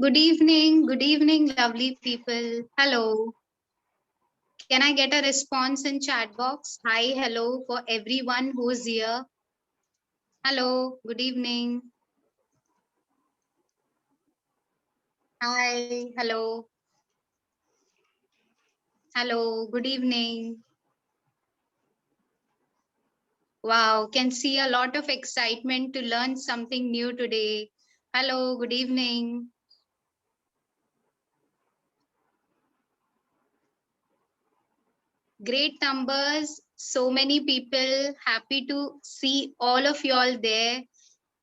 Good evening, lovely people. Hello. Can I get a response in chat box? Hi, hello for everyone who's here. Hello, good evening. Hi, hello. Hello, good evening. Wow, can see a lot of excitement to learn something new today. Hello, good evening. Great numbers, so many people. Happy to see all of y'all there.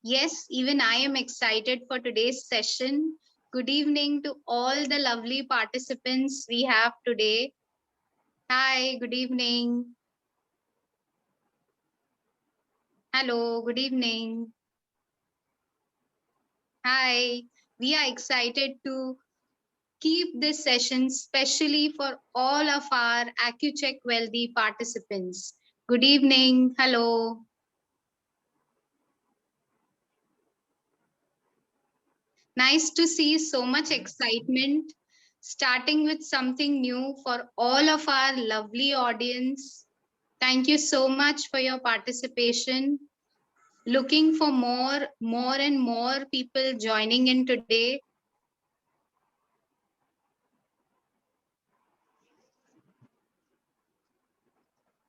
Yes, even I am excited for today's session. Good evening to all the lovely participants we have today. Hi, good evening. Hello, good evening. Hi, we are excited to keep this session specially for all of our AccuCheck Wealthy participants. Good evening. Hello. Nice to see so much excitement, starting with something new for all of our lovely audience. Thank you so much for your participation. Looking for more and more people joining in today.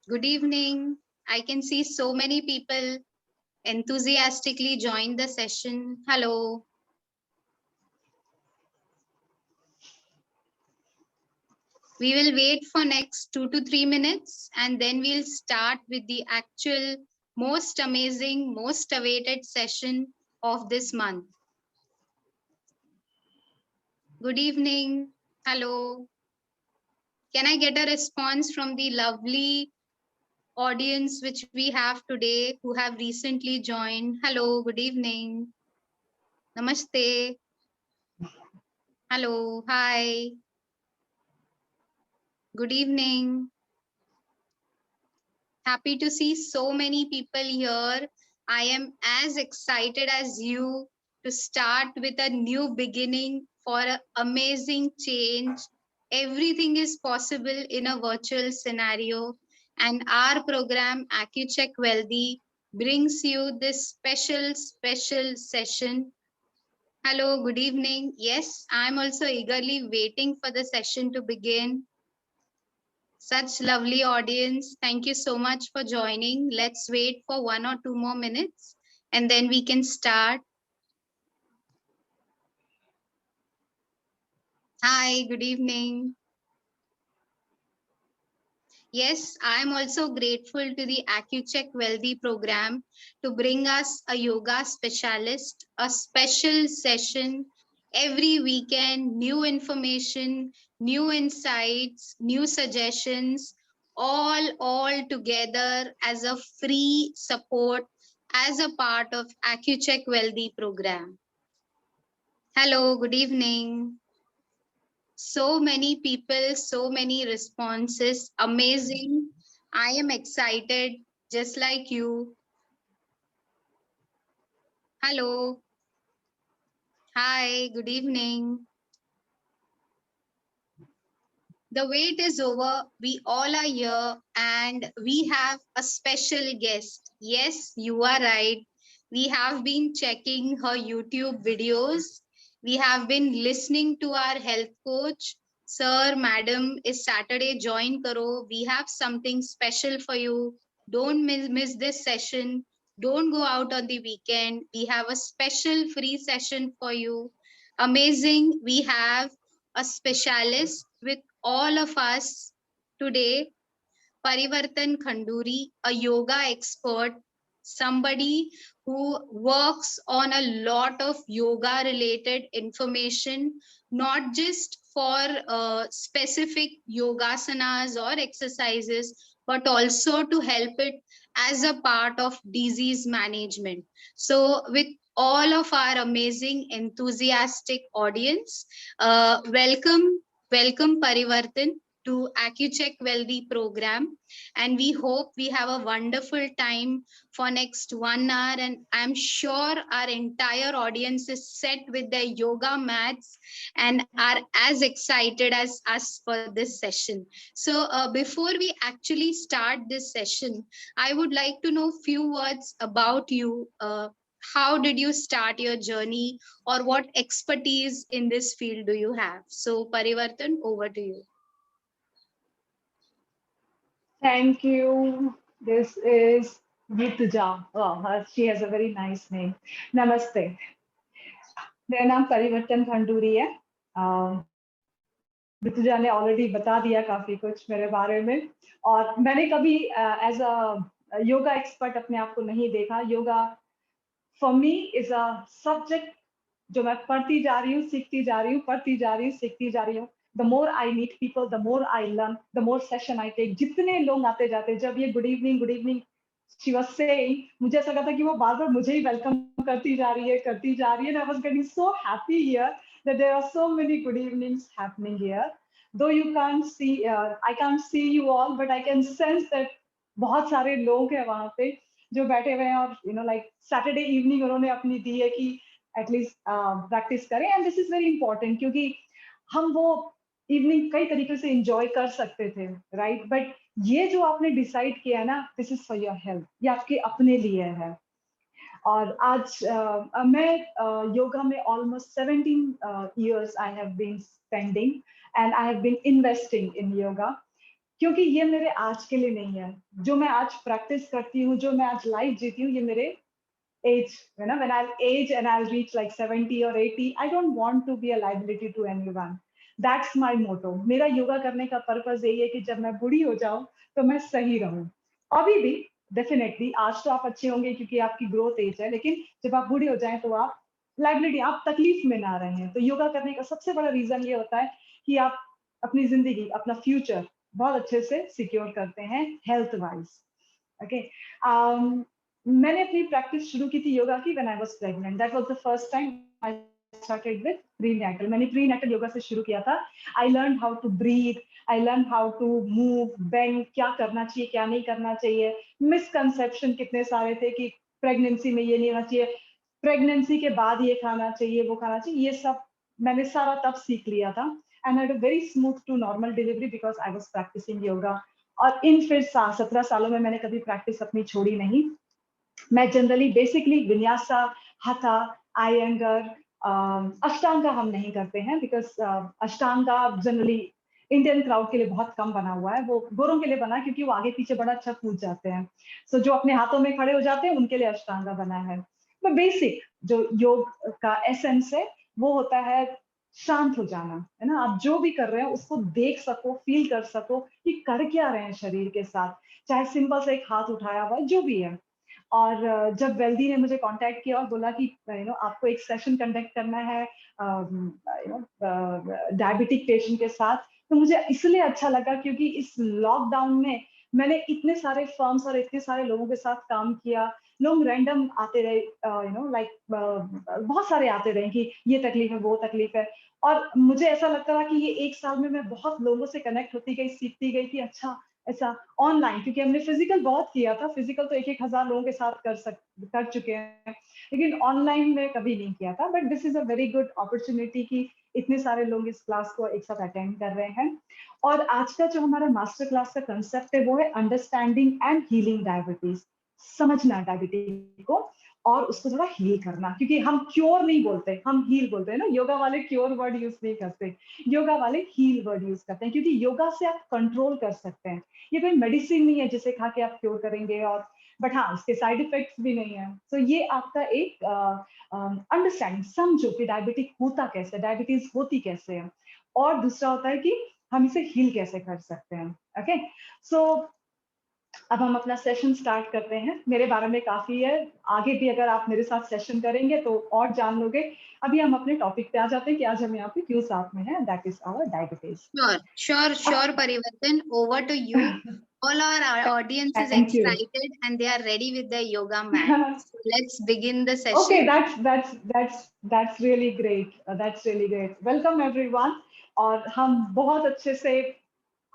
Good evening. I can see so many people enthusiastically join the session. Hello. We will wait for next 2 to 3 minutes and then we'll start with the actual most amazing, most awaited session of this month. Good evening. Hello. Can I get a response from the lovely audience which we have today who have recently joined? Hello. Good evening. Namaste. Hello. Hi. Good evening. Happy to see so many people here. I am as excited as you to start with a new beginning for an amazing change. Everything is possible in a virtual scenario, and our program AccuCheck Wealthy brings you this special session. Hello, good evening. Yes, I'm also eagerly waiting for the session to begin. Such lovely audience. Thank you so much for joining. Let's wait for 1 or 2 more minutes and then we can start. Hi, good evening. Yes, I am also grateful to the AccuCheck Wealthy program to bring us a yoga specialist, a special session every weekend, new information, new insights, new suggestions, all together as a free support as a part of AccuCheck Wealthy program. Hello, good evening. So many people, so many responses. Amazing. I am excited, just like you. Hello. Hi, good evening. The wait is over. We all are here and we have a special guest. Yes, you are right. We have been checking her YouTube videos. We have been listening to our health coach. Sir, madam, is Saturday, join karo. We have something special for you. Don't miss this session. Don't go out on the weekend. We have a special free session for you. Amazing. We have a specialist with all of us today, Parivartan Khanduri, a yoga expert, somebody who works on a lot of yoga related information, not just for specific yogasanas or exercises, but also to help it as a part of disease management. So, with all of our amazing, enthusiastic audience, welcome Parivartan to AccuCheck Wealthy program, and we hope we have a wonderful time for next 1 hour, and I'm sure our entire audience is set with their yoga mats and are as excited as us for this session. So before we actually start this session, I would like to know few words about you. How did you start your journey, or what expertise in this field do you have? So Parivartan, over to you. Thank you. This is Rituja. Oh, she has a very nice name. Namaste. मेरा नाम परिवर्तन खंडूरी है. ऋतुजा ने already बता दिया काफी कुछ मेरे बारे में, और मैंने कभी एज अ योगा एक्सपर्ट अपने आप को नहीं देखा. Yoga for me is a subject जो मैं पढ़ती जा रही हूँ, सीखती जा रही हूँ, पढ़ती जा रही हूँ, सीखती जा रही हूँ. The more I meet people, the more I learn, the more session I take. जितने लोग आते जाते, जब ये good evening she was saying, मुझे ऐसा लगा था कि वो बार बार मुझे ही वेलकम करती जा रही है, करती जा रही है. And I was getting so happy here that there are so many good evenings happening here. Though you can't see, I can't see you all, but I can sense that बहुत सारे लोग हैं वहाँ पे जो बैठे हुए हैं, और you know like Saturday evening उन्होंने अपनी दी है कि एटलीस्ट प्रैक्टिस करें. And this is very important, क्योंकि हम वो इवनिंग कई तरीके से एंजॉय कर सकते थे, राइट? बट ये जो आपने डिसाइड किया ना, this is for your health, ये आपके अपने लिए है. और आज मैं योगा में almost 17 years I have been spending, and I have been investing in yoga. क्योंकि ये मेरे आज के लिए नहीं है. जो मैं आज प्रैक्टिस करती हूँ, जो मैं आज लाइफ जीती हूँ, ये मेरे age, when I'll age and I'll reach like 70 or 80, I don't want to be a liability to anyone. That's my motto. मेरा योगा करने का पर्पस यही है कि जब मैं बूढ़ी हो जाऊं तो मैं सही रहूं. अभी भी डेफिनेटली आज तो आप अच्छे होंगे क्योंकि आपकी ग्रोथ एज है, लेकिन जब आप बूढ़े हो जाएं तो आप लाइबिलिटी, आप तकलीफ में ना रहें. तो योगा करने का सबसे बड़ा रीजन ये होता है कि आप अपनी जिंदगी, अपना फ्यूचर बहुत अच्छे से सिक्योर करते हैं हेल्थ वाइज. ओके. मैंने अपनी प्रैक्टिस शुरू की थी योगा की when I was pregnant. That was the first time I started with prenatal. मैंने प्रीनेटल योगा से शुरू किया था. I learn how to breathe, I learn how to move, bend, क्या करना चाहिए, क्या नहीं करना चाहिए. मिसकंसेप्शन कितने सारे थे कि प्रेगनेंसी में ये नहीं होना चाहिए, प्रेगनेंसी के बाद ये खाना चाहिए, वो खाना चाहिए. ये सब मैंने सारा तब सीख लिया था. And had a very smooth to normal delivery because I was practising yoga. और इन फिर 17 सालों में मैंने कभी प्रैक्टिस अपनी छोड़ी नहीं. मैं जनरली बेसिकली विन्यासा, हथा, आयंगर, अष्टांगा हम नहीं करते हैं बिकॉज अष्टांगा जनरली इंडियन क्राउड के लिए बहुत कम बना हुआ है. वो गोरों के लिए बना क्योंकि वो आगे पीछे बड़ा अच्छा कूद जाते हैं. सो जो अपने हाथों में खड़े हो जाते हैं उनके लिए अष्टांगा बना है. तो बेसिक जो योग का एसेंस है वो होता है शांत हो जाना, है ना. आप जो भी कर रहे हो उसको देख सको, फील कर सको कि कर क्या रहे हैं शरीर के साथ, चाहे सिंपल से एक हाथ उठाया हुआ जो भी है. और जब वेल्दी ने मुझे कांटेक्ट किया और बोला कि आपको एक सेशन कंडक्ट करना है डायबिटिक पेशेंट के साथ, तो मुझे इसलिए अच्छा लगा क्योंकि इस लॉकडाउन में मैंने इतने सारे फर्म्स और इतने सारे लोगों के साथ काम किया. लोग रैंडम आते रहे, बहुत सारे आते रहे कि ये तकलीफ है, वो तकलीफ है. और मुझे ऐसा लगता था कि ये 1 साल में मैं बहुत लोगों से कनेक्ट होती गई, सीखती गई कि अच्छा ऐसा ऑनलाइन, क्योंकि हमने फिजिकल बहुत किया था. फिजिकल तो 1,000 लोगों के साथ कर चुके हैं, लेकिन ऑनलाइन में कभी नहीं किया था. But this is a very good opportunity कि इतने सारे लोग इस क्लास को एक साथ अटेंड कर रहे हैं. और आज का जो हमारा मास्टर क्लास का कंसेप्ट है वो है अंडरस्टैंडिंग एंड हीलिंग डायबिटीज. समझना डायबिटीज को और उसको थोड़ा हील करना, क्योंकि हम क्योर नहीं बोलते, हम हील बोलते हैं ना. योगा वाले क्योर वर्ड यूज नहीं करते, योगा वाले हील वर्ड यूज करते हैं, क्योंकि योगा से आप कंट्रोल कर सकते हैं. ये कोई मेडिसिन नहीं है जिसे खा के आप क्योर करेंगे, और बट हाँ इसके साइड इफेक्ट्स भी नहीं है. तो ये आपका एक अंडरस्टैंडिंग, समझो कि डायबिटिक होता कैसे, डायबिटीज होती कैसे है, और दूसरा होता है कि हम इसे हील कैसे कर सकते हैं. ओके. सो अब हम अपना सेशन स्टार्ट करते हैं. मेरे बारे में काफी है, आगे भी अगर आप मेरे साथ सेशन करेंगे तो और जान लोगे. अभी हम अपने टॉपिक पे आ जाते हैं कि आज हम यहाँ पे क्यों साथ में हैं, that is our diabetes. Sure, Parivartan. Over to you. All our audience is Thank you. excited and they are ready with the yoga mat. So let's begin the session. Okay, that's really great. That's really great. Welcome everyone. और हम बहुत अच्छे से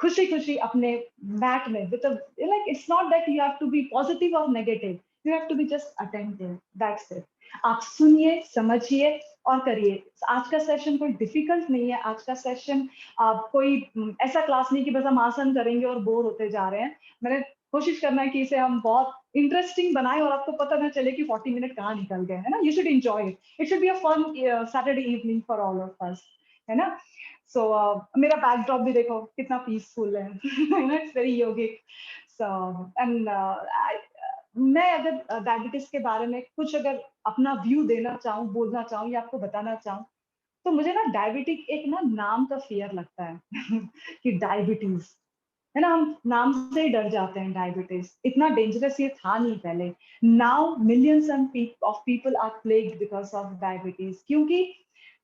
खुशी खुशी अपने mat में with like it's not that you have to be positive और negative, you have to be just attentive, that's it. आप सुनिए, समझिए और करिए। आज का सेशन कोई डिफिकल्ट नहीं है। आज का सेशन कोई ऐसा क्लास नहीं कि बस हम आसन करेंगे और बोर होते जा रहे हैं। मैंने कोशिश करना है कि इसे हम बहुत इंटरेस्टिंग बनाए और आपको पता ना चले कि 40 मिनट कहाँ निकल गए, है ना। You should enjoy it, it should be a fun Saturday evening for all of us, है ना। सो मेरा बैकड्रॉप भी देखो कितना पीसफुल है it's very yogic. So and मैं अगर डायबिटीज के बारे में कुछ अगर अपना व्यू देना चाहूँ, बोलना चाहूँ या आपको बताना चाहूँ, तो मुझे ना डायबिटिक एक ना नाम का फियर लगता है कि डायबिटीज, है ना, हम नाम से ही डर जाते हैं। डायबिटीज इतना डेंजरस ये था नहीं पहले। Now millions of people are plagued because of diabetes, क्योंकि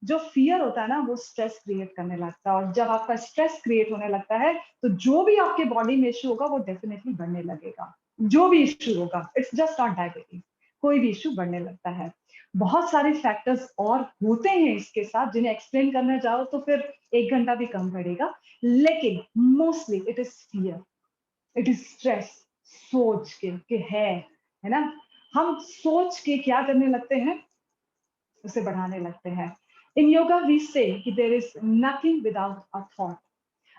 जो फियर होता है ना वो स्ट्रेस क्रिएट करने लगता है, और जब आपका स्ट्रेस क्रिएट होने लगता है तो जो भी आपके बॉडी में इश्यू होगा वो डेफिनेटली बढ़ने लगेगा। जो भी इश्यू होगा, इट्स जस्ट नॉट डायबिटीज, कोई भी इश्यू बढ़ने लगता है। बहुत सारे फैक्टर्स और होते हैं इसके साथ, जिन्हें एक्सप्लेन करना चाहो तो फिर 1 घंटा भी कम पड़ेगा, लेकिन mostly it is fear, it is stress. सोच के कि है ना, हम सोच के क्या करने लगते हैं, उसे बढ़ाने लगते हैं। इन योगा वी से कि there is nothing without a thought.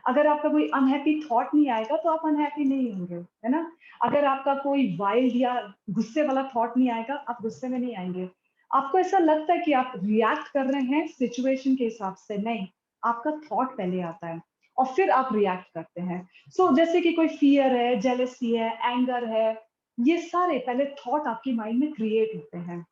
अगर आपका कोई अनहैप्पी थॉट नहीं आएगा तो आप अनहैप्पी नहीं होंगे, है ना। अगर आपका कोई वाइल्ड या गुस्से वाला थॉट नहीं आएगा, आप गुस्से में नहीं आएंगे। आपको ऐसा लगता है कि आप रिएक्ट कर रहे हैं सिचुएशन के हिसाब से, नहीं, आपका थॉट पहले आता है और फिर आप रिएक्ट करते हैं। सो जैसे कि कोई फियर है, जेलसी है, एंगर है, ये सारे पहले थॉट आपकी माइंड में क्रिएट होते हैं।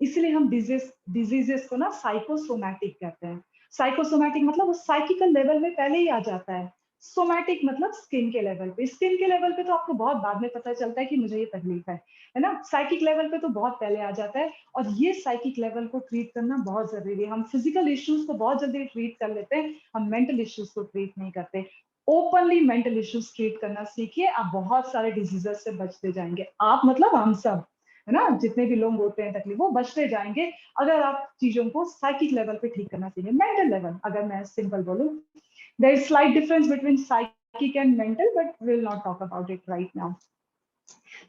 इसलिए हम डिजीजेस को ना साइकोसोमैटिक कहते हैं। साइकोसोमैटिक मतलब वो साइकिकल लेवल में पहले ही आ जाता है। सोमैटिक मतलब स्किन के लेवल पे। स्किन के लेवल पे तो आपको बहुत बाद में पता चलता है कि मुझे ये तकलीफ है ना। साइकिक लेवल पे तो बहुत पहले आ जाता है, और ये साइकिक लेवल को ट्रीट करना बहुत जरूरी है। हम फिजिकल इश्यूज को बहुत जल्दी ट्रीट कर लेते हैं, हम मेंटल इश्यूज को ट्रीट नहीं करते। ओपनली मेंटल इश्यूज ट्रीट करना सीखिए, आप बहुत सारे डिजीजेस से बचते जाएंगे। आप मतलब हम सब, है ना, जितने भी लोग होते हैं तकलीफ, वो बचते जाएंगे अगर आप चीजों को साइकिक लेवल पे ठीक करना सीखें। मेंटल लेवल अगर मैं सिंपल बोलूं, there is slight difference between psychic and mental, but we will not talk about it right now.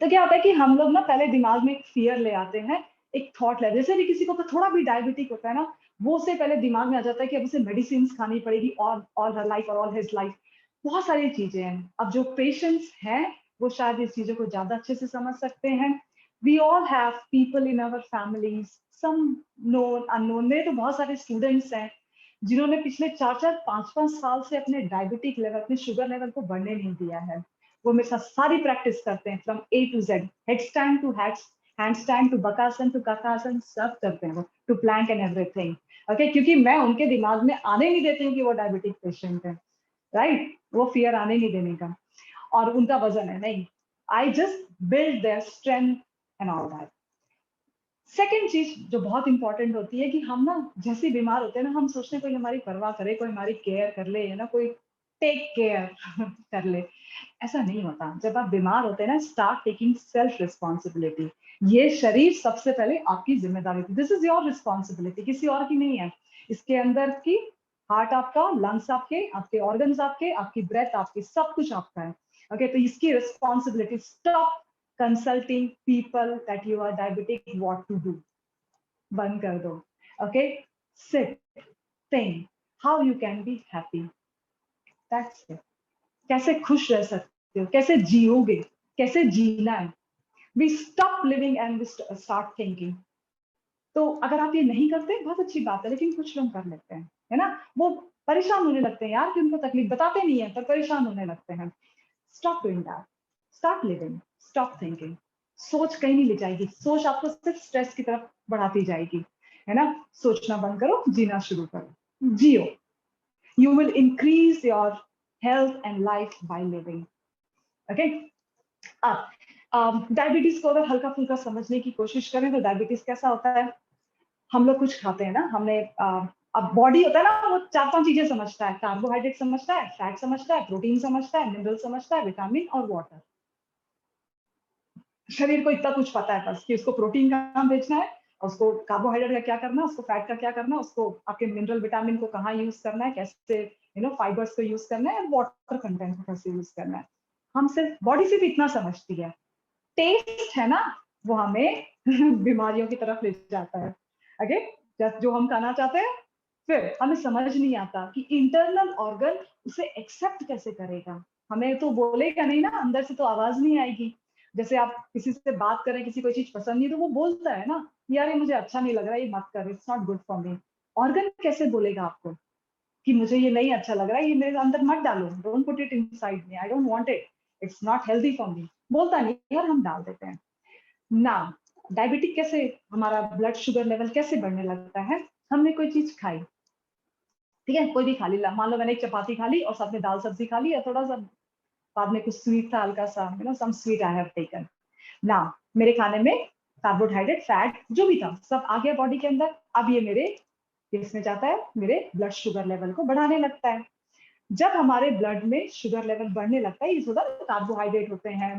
तो क्या होता है कि हम लोग ना पहले दिमाग में एक फियर ले आते हैं, एक थॉट ले, जैसे भी किसी को थोड़ा भी डायबिटिक होता है ना, वो से पहले दिमाग में आ जाता है कि अब उसे मेडिसिन खानी पड़ेगी ऑल हर लाइफ और ऑल हिज लाइफ। बहुत सारी चीजें हैं। अब जो पेशेंट्स हैं वो शायद इस चीजों को ज्यादा अच्छे से समझ सकते हैं। We all have people in our families, some known unknown. मेरे तो बहुत सारे स्टूडेंट्स हैं जिन्होंने पिछले 4-4 5-5 साल से अपने डायबिटिक लेवल, अपने शुगर लेवल को बढ़ने नहीं दिया है। वो मेरे साथ सारी प्रैक्टिस करते हैं from A to Z, headstand to handstand to bakasana to kakasana, सब करते हैं वो, to plank and everything. Okay, क्योंकि मैं उनके दिमाग में आने नहीं देती हूँ कि वो डायबिटिक पेशेंट है, राइट। वो फियर आने नहीं देने का, और उनका वजन है नहीं। I just build their strength and all that. Second चीज जो बहुत इंपॉर्टेंट होती है कि हम ना जैसे बीमार होते हैं ना, हम सोचते हैं कोई हमारी परवाह करे, कोई हमारी केयर कर ले, है ना, कोई टेक केयर कर ले। ऐसा नहीं होता। जब आप बीमार होते हैं ना, स्टार्ट टेकिंग सेल्फ रिस्पॉन्सिबिलिटी। ये शरीर सबसे पहले आपकी जिम्मेदारी थी, दिस इज योर रिस्पॉन्सिबिलिटी, किसी और की नहीं है। इसके अंदर की हार्ट आपका, लंग्स आपके, आपके ऑर्गन्स आपके, आपकी ब्रेथ आपकी, सब कुछ आपका है। ओके, तो इसकी responsibility. Stop consulting people that you are diabetic, what to do, बंद कर दो। Okay, sit, think how you can be happy, that's it. कैसे खुश रह सकते हो, कैसे जियोगे, कैसे जीना है। We stop living and we start thinking. तो अगर आप ये नहीं करते, बहुत अच्छी बात है, लेकिन कुछ लोग कर लेते हैं, है ना। वो परेशान होने लगते हैं यार कि उनको तकलीफ, बताते नहीं है पर परेशान होने लगते हैं। Stop doing that, start living, stop thinking. सोच कहीं नहीं ले जाएगी, सोच आपको सिर्फ स्ट्रेस की तरफ बढ़ाती जाएगी, है ना। सोचना बंद करो, जीना शुरू करो, जियो। You will increase your health and life by living. Okay? अब डायबिटीज को अगर हल्का फुल्का समझने की कोशिश करें तो डायबिटीज कैसा होता है। हम लोग कुछ खाते हैं ना, हमने अब बॉडी होता है ना, वो 4-5 चीजें समझता है। कार्बोहाइड्रेट समझता है, फैट समझता है, प्रोटीन समझता है, मिनरल समझता है, विटामिन और वाटर। शरीर को इतना कुछ पता है बस कि उसको प्रोटीन कहाँ भेजना है, उसको कार्बोहाइड्रेट का क्या करना, उसको फैट का क्या करना, उसको आपके मिनरल विटामिन को कहाँ यूज करना है, कैसे फाइबर्स को यूज करना है, वाटर कंटेंट को कैसे यूज करना है। हम सिर्फ बॉडी सिर्फ इतना समझती है। टेस्ट है ना, वो हमें बीमारियों की तरफ ले जाता है। ओके, जो हम खाना चाहते हैं, फिर हमें समझ नहीं आता कि इंटरनल ऑर्गन उसे एक्सेप्ट कैसे करेगा। हमें तो बोलेगा नहीं ना, अंदर से तो आवाज नहीं आएगी। जैसे आप किसी से बात करें, किसी कोई चीज पसंद नहीं तो वो बोलता है ना, यार ये मुझे अच्छा नहीं लग रहा, ये मत कर, it's not good for me. Organ कैसे बोलेगा आपको कि मुझे ये नहीं अच्छा लग रहा है, ये मेरे अंदर मत डालो, don't put it inside me, I don't want it, it's not healthy for me. बोलता नहीं, यार हम डाल देते हैं ना। डायबिटिक कैसे, हमारा ब्लड शुगर लेवल कैसे बढ़ने लगता है, हमने कोई चीज खाई, ठीक है, कोई भी खा ली, मान लो मैंने एक चपाती खा ली और साथ में दाल सब्जी खा ली, या थोड़ा सा बाद में कुछ स्वीट था, हल्का सा some sweet I have taken ना, मेरे खाने में कार्बोहाइड्रेट, फैट जो भी था सब आ गया बॉडी के अंदर। अब ये मेरे किसमें जाता है, मेरे ब्लड शुगर लेवल को बढ़ाने लगता है। जब हमारे ब्लड में शुगर लेवल बढ़ने लगता है, ये होता है कार्बोहाइड्रेट होते हैं,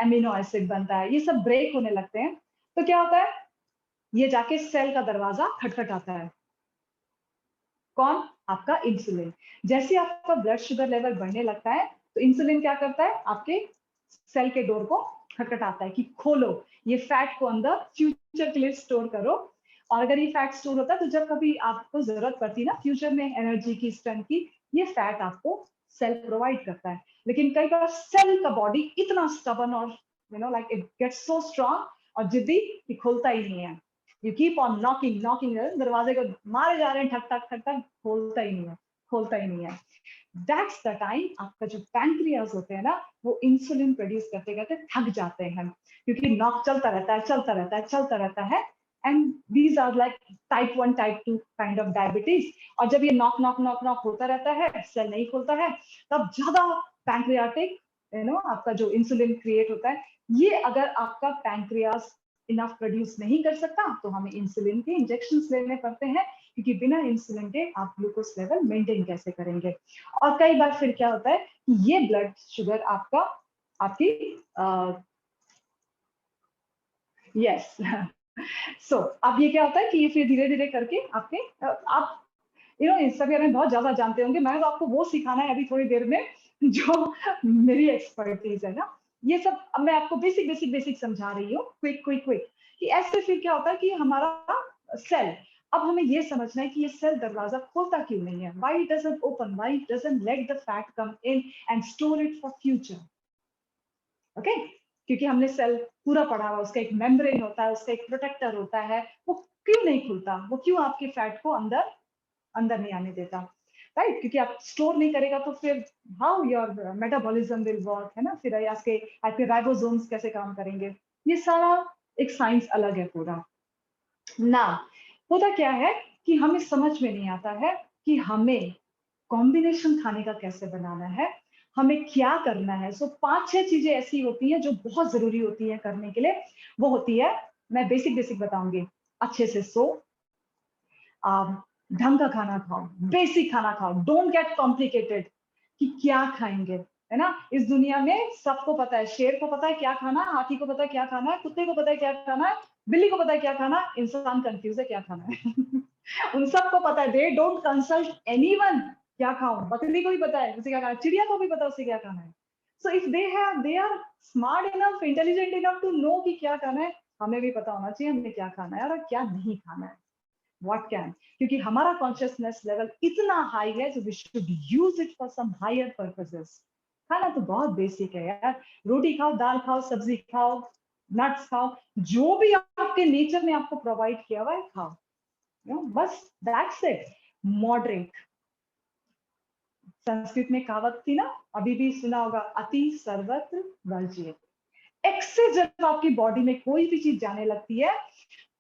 एमिनो एसिड बनता है, ये सब ब्रेक होने लगते हैं, तो क्या होता है, ये जाके सेल का दरवाजा खटखटाता है। कौन, आपका इंसुलिन। जैसे आपका ब्लड शुगर लेवल बढ़ने लगता है, तो इंसुलिन क्या करता है, आपके सेल के डोर को खटखटाता है कि खोलो, ये फैट को अंदर फ्यूचर के लिए स्टोर करो। और अगर ये फैट स्टोर होता है, तो जब कभी आपको जरूरत पड़ती है ना फ्यूचर में एनर्जी की, स्ट्रेंथ की, ये फैट आपको सेल प्रोवाइड करता है। लेकिन कई बार सेल का बॉडी इतना स्टबन और like it gets so strong और जिद्दी कि खोलता ही नहीं है। You keep on knocking knocking, दरवाजे को मारे जा रहे हैं, ठक ठक ठक ठक, खोलता ही नहीं है, खोलता ही नहीं है। दैट्स द टाइम आपका जो पैंक्रियाज होते हैं ना, वो इंसुलिन प्रोड्यूस करते करते थक जाते हैं, क्योंकि नॉक चलता रहता है, चलता रहता है, चलता रहता है। And these are like type 1 type 2 kind of diabetes. और जब ये नॉक नॉक नॉक नॉक होता रहता है, सेल नहीं खोलता है, तब ज्यादा पैंक्रियाटिक आपका जो इंसुलिन क्रिएट होता है। ये अगर आपका पैंक्रियाज इनफ प्रोड्यूस नहीं कर सकता, तो हमें इंसुलिन के इंजेक्शन लेने पड़ते हैं, क्योंकि बिना इंसुलिन के आप ग्लूकोज लेवल मेंटेन कैसे करेंगे। और कई बार फिर क्या होता है कि ये ब्लड शुगर आपका आपकी यस सो अब ये क्या होता है कि ये फिर धीरे धीरे करके आपके आप इस सब में बहुत ज्यादा जानते होंगे, मैं तो आपको वो सिखाना है अभी थोड़ी देर में जो मेरी एक्सपर्टीज है ना। ये सब अब मैं आपको बेसिक बेसिक बेसिक समझा रही हूँ, क्विक क्विक क्विक, कि ऐसे फिर क्या होता है कि हमारा सेल, अब हमें ये समझना है कि ये सेल दरवाजा खोलता क्यों नहीं है, why it doesn't open, why it doesn't let the fat come in and store it for future. Okay, क्योंकि हमने सेल पूरा पढ़ा हुआ, उसका एक मेम्ब्रेन होता है, उसका एक प्रोटेक्टर होता है, वो क्यों नहीं खुलता, वो क्यों आपके फैट को अंदर अंदर नहीं आने देता, राइट? क्योंकि आप स्टोर नहीं करेगा तो फिर how your metabolism will work, है ना, फिर आपके राइबोसोम्स कैसे काम करेंगे, ये सारा एक साइंस अलग है पूरा ना। होता क्या है कि हमें समझ में नहीं आता है कि हमें कॉम्बिनेशन खाने का कैसे बनाना है, हमें क्या करना है। सो 5-6 चीजें ऐसी होती हैं जो बहुत जरूरी होती है करने के लिए। वो होती है, मैं बेसिक बेसिक बताऊंगी, अच्छे से सो, ढंग का खाना खाओ, बेसिक खाना खाओ, डोंट गेट कॉम्प्लिकेटेड कि क्या खाएंगे, है ना। इस दुनिया में सबको पता है, शेर को पता है क्या खाना है, हाथी को पता है क्या खाना है, कुत्ते को पता है क्या खाना है, बिल्ली को पता है क्या खाना है, इंसान कंफ्यूज है क्या खाना है उन सबको पता है, दे डोंट कंसल्ट एनीवन क्या खाऊं, बकरी को भी पता है उसे क्या खाना है, चिड़िया को भी पता है उसे क्या खाना है। So if they are smart enough, intelligent enough to know कि क्या खाना है, हमें भी पता होना चाहिए हमें क्या खाना है और क्या नहीं खाना है, व्हाट कैन, क्योंकि हमारा कॉन्शियसनेस लेवल इतना हाई है, so we should use it for some higher purposes। खाना तो बहुत बेसिक है यार, रोटी खाओ, दाल खाओ, सब्जी खाओ, नट्स खाओ, जो भी आपके नेचर ने आपको प्रोवाइड किया हुआ है खाओ, बस दैट्स इट। मॉडरेट, संस्कृत में कहावत थी ना, अभी भी सुना होगा, अति सर्वत्र वर्ज्यते। एक्सेस जब आपकी बॉडी में कोई भी चीज जाने लगती है,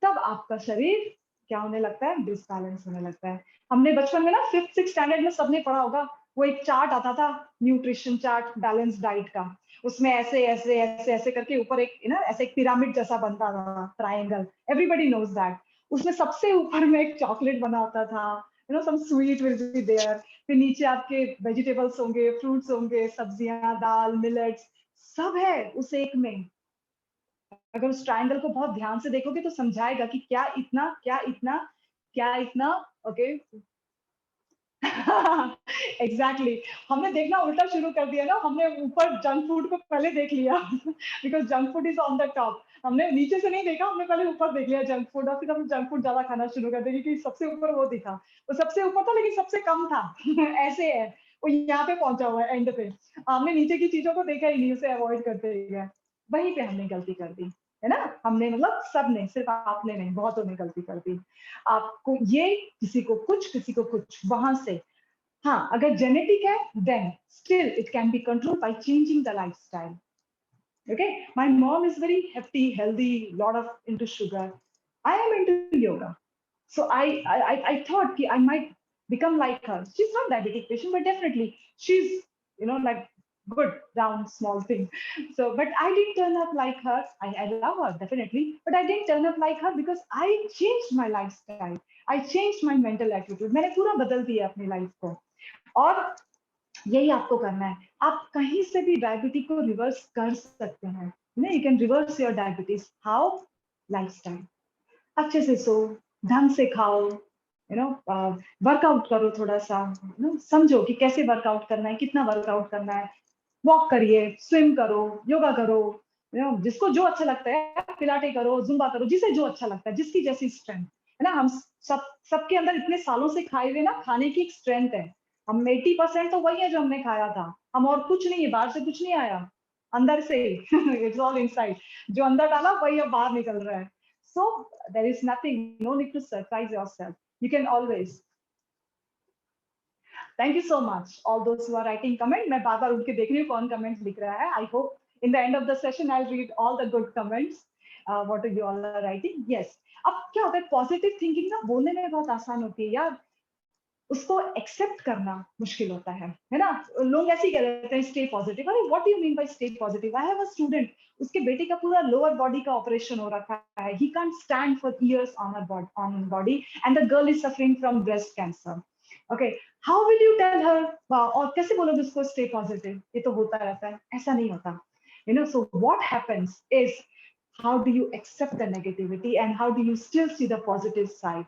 तब आपका शरीर क्या होने लगता है, डिसबैलेंस होने लगता है। हमने बचपन में ना 5th 6th स्टैंडर्ड में सबने पढ़ा होगा, वो एक चार्ट आता था, न्यूट्रिशन चार्ट, बैलेंस डाइट का, उसमें ऐसे ऐसे ऐसे ऐसे करके ऊपर एक ऐसे एक पिरामिड जैसा बनता था, ट्रायंगल, एवरीबॉडी नोज दैट। उसमें सबसे ऊपर में एक चॉकलेट बना होता था, some sweet will be there, फिर नीचे आपके वेजिटेबल्स होंगे, फ्रूट्स होंगे, सब्जियां, दाल, मिलेट्स, सब है उस एक में, अगर उस ट्रायंगल को बहुत ध्यान से देखोगे तो समझाएगा कि क्या इतना, क्या इतना, क्या इतना, ओके। एग्जैक्टली हमने देखना उल्टा शुरू कर दिया ना, हमने ऊपर जंक फूड को पहले देख लिया because junk food is on the top. हमने नीचे से नहीं देखा, हमने पहले ऊपर देख लिया जंक फूड, और फिर हमने जंक फूड ज्यादा खाना शुरू कर दिया क्योंकि सबसे ऊपर वो दिखा। वो सबसे ऊपर था लेकिन सबसे कम था ऐसे है वो यहाँ पे पहुंचा हुआ है एंड पे। हमने नीचे की चीजों को देखा ही नहीं, उसे अवॉइड करते गए। वहीं पे हमने गलती कर दी है ना, हमने मतलब सबने, सिर्फ आपने नहीं, बहुतों ने गलती कर दी। आपको ये किसी को कुछ, किसी को कुछ, वहां से हाँ, अगर जेनेटिक है then still it can be controlled by changing the lifestyle. Okay, my mom is very hefty, healthy, lot of into sugar. I am into yoga, so I thought I might become like her. She's not diabetic patient, but definitely she's, you know, like good round small thing. So but I didn't turn up like her. I love her definitely, but I didn't turn up like her because I changed my lifestyle. I changed my mental attitude. मैंने पूरा बदल दिया अपनी life को। और यही आपको करना है। आप कहीं से भी डायबिटीज को रिवर्स कर सकते हैं। You can reverse your diabetes. How? Lifestyle. अच्छे से सो, ढंग से खाओ, वर्कआउट करो थोड़ा सा, समझो कि कैसे वर्कआउट करना है, कितना वर्कआउट करना है, वॉक करिए, स्विम करो, योगा करो, जिसको जो अच्छा लगता है, पिलाटे करो, जुम्बा करो, जिसे जो अच्छा लगता है, जिसकी जैसी स्ट्रेंथ है ना। हम सबके अंदर इतने सालों से खाए हुए ना खाने की एक स्ट्रेंथ है। हम 80% तो वही है जो हमने खाया था, हम और कुछ नहीं है, बाहर से कुछ नहीं आया, अंदर से इट्स ऑल इनसाइड। जो अंदर डाला वही अब बाहर निकल रहा है। So there is nothing, no need to surprise yourself, you can always. Thank you so much all those who are writing comment. मैं बार बार उठ के देख रही हूँ कौन कमेंट्स लिख रहा है। I hope in the end of the session I read all the good comments what you all are writing. Yes, अब क्या होता है, पॉजिटिव थिंकिंग ना बोलने में बहुत आसान होती है यार, उसको एक्सेप्ट करना मुश्किल होता है ना। लोग ऐसे ही कह रहे हैं स्टे पॉजिटिव। अरे what do you mean by stay positive? I have a student, उसके बेटे का पूरा लोअर बॉडी का ऑपरेशन हो रखा है, he can't stand for years on body and the girl is suffering from breast cancer. Okay, how will you tell her, और कैसे बोलोगे उसको स्टे पॉजिटिव? ये तो होता रहता है, ऐसा नहीं होता। So what happens is, how do you accept the negativity and how do you still see the positive side?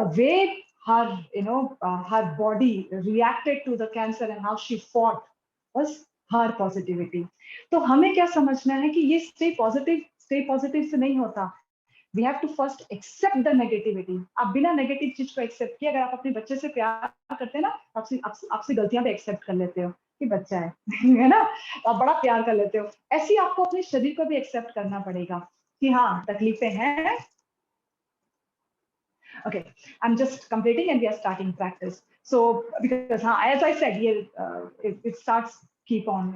The way her body reacted to the cancer and how she fought was her positivity. तो हमें क्या समझना है कि ये stay positive से नहीं होता। We have to first accept the negativity. आप बिना नेगेटिव चीज को एक्सेप्ट किए, अगर आप अपने बच्चे से प्यार करते हैं ना, आपसे गलतियां भी एक्सेप्ट कर लेते हो कि बच्चा है है ना, आप बड़ा प्यार कर लेते हो। ऐसे ही आपको अपने शरीर को भी एक्सेप्ट करना पड़ेगा कि हाँ, तकलीफें हैं। Okay, I'm just completing and we are starting practice. So because as I said, it starts keep on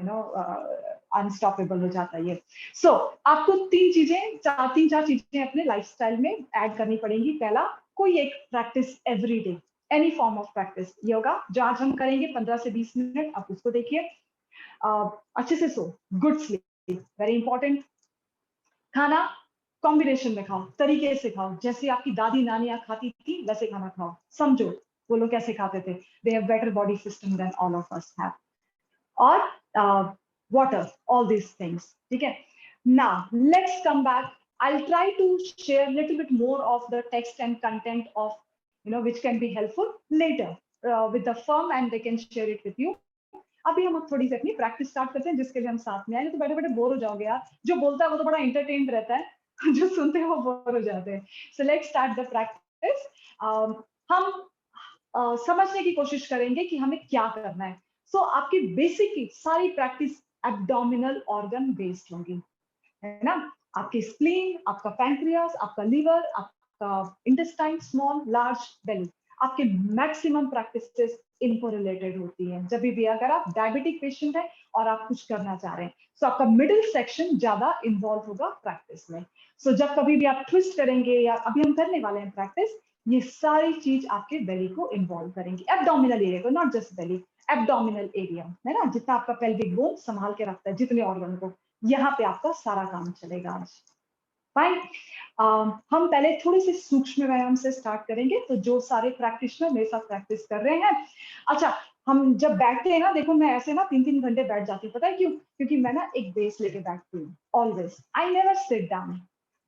unstoppable हो जाता है ये। So आपको तीन चार चीजें अपने लाइफस्टाइल में ऐड करनी पड़ेंगी। पहला, कोई एक practice every day, any form of practice. Yoga जो आज हम करेंगे 15 से 20 मिनट, आप उसको देखिए। अच्छे से सो, गुड स्लीप वेरी इंपॉर्टेंट। खाना कॉम्बिनेशन में खाओ, तरीके से खाओ, जैसे आपकी दादी नानियां खाती थी वैसे खाना खाओ। समझो वो लोग कैसे खाते थे। They have better body system than all of us have. और वाटर, ऑल दिस थिंग्स, ठीक है। Now let's come back. I'll try to share a little bit more of the text and content of which can be helpful later with the firm and they can share it with you. अभी हम थोड़ी सी अपनी practice start करते हैं, जिसके लिए हम साथ में आए। तो बैठे बैठे बोर हो जाओगे यार, जो बोलता है वो तो बड़ा एंटरटेन्ड रहता है जो सुनते हैं वो बोर हो जाते हैं। सो लेट्स स्टार्ट द प्रैक्टिस। हम समझने की कोशिश करेंगे कि हमें क्या करना है। सो आपकी बेसिक की सारी प्रैक्टिस एब्डोमिनल ऑर्गन बेस्ड होगी, है ना। आपकी स्प्लीन, आपका पैंक्रियास, आपका लीवर, आपका इंटेस्टाइन, स्मॉल लार्ज बेली, आपके मैक्सिमम प्रैक्टिसेस इनको रिलेटेड होती है। जब भी अगर आप डायबिटिक पेशेंट है और आप कुछ करना चाह रहे हैं, तो आपका मिडिल सेक्शन ज्यादा इन्वॉल्व होगा प्रैक्टिस में। सो जब कभी भी आप ट्विस्ट करेंगे, या अभी हम करने वाले हैं प्रैक्टिस, ये सारी चीज आपके बेली को इन्वॉल्व करेंगी, एब्डोमिनल एरिया को, not just belly, abdominal area, है ना, जितना आपका पेल्विक बोन संभाल के रखता है, जितने ऑर्गन को, यहाँ पे आपका सारा काम चलेगा आज। फाइन। हम पहले थोड़े से सूक्ष्म व्यायाम से स्टार्ट करेंगे, तो जो सारे प्रैक्टिशनर मेरे साथ प्रैक्टिस कर रहे हैं, अच्छा, हम जब बैठते हैं ना, देखो मैं ऐसे ना 3-3 घंटे बैठ जाती हूँ, पता है क्यों? क्योंकि मैं ना एक बेस लेके बैठती हूँ always, I never sit down.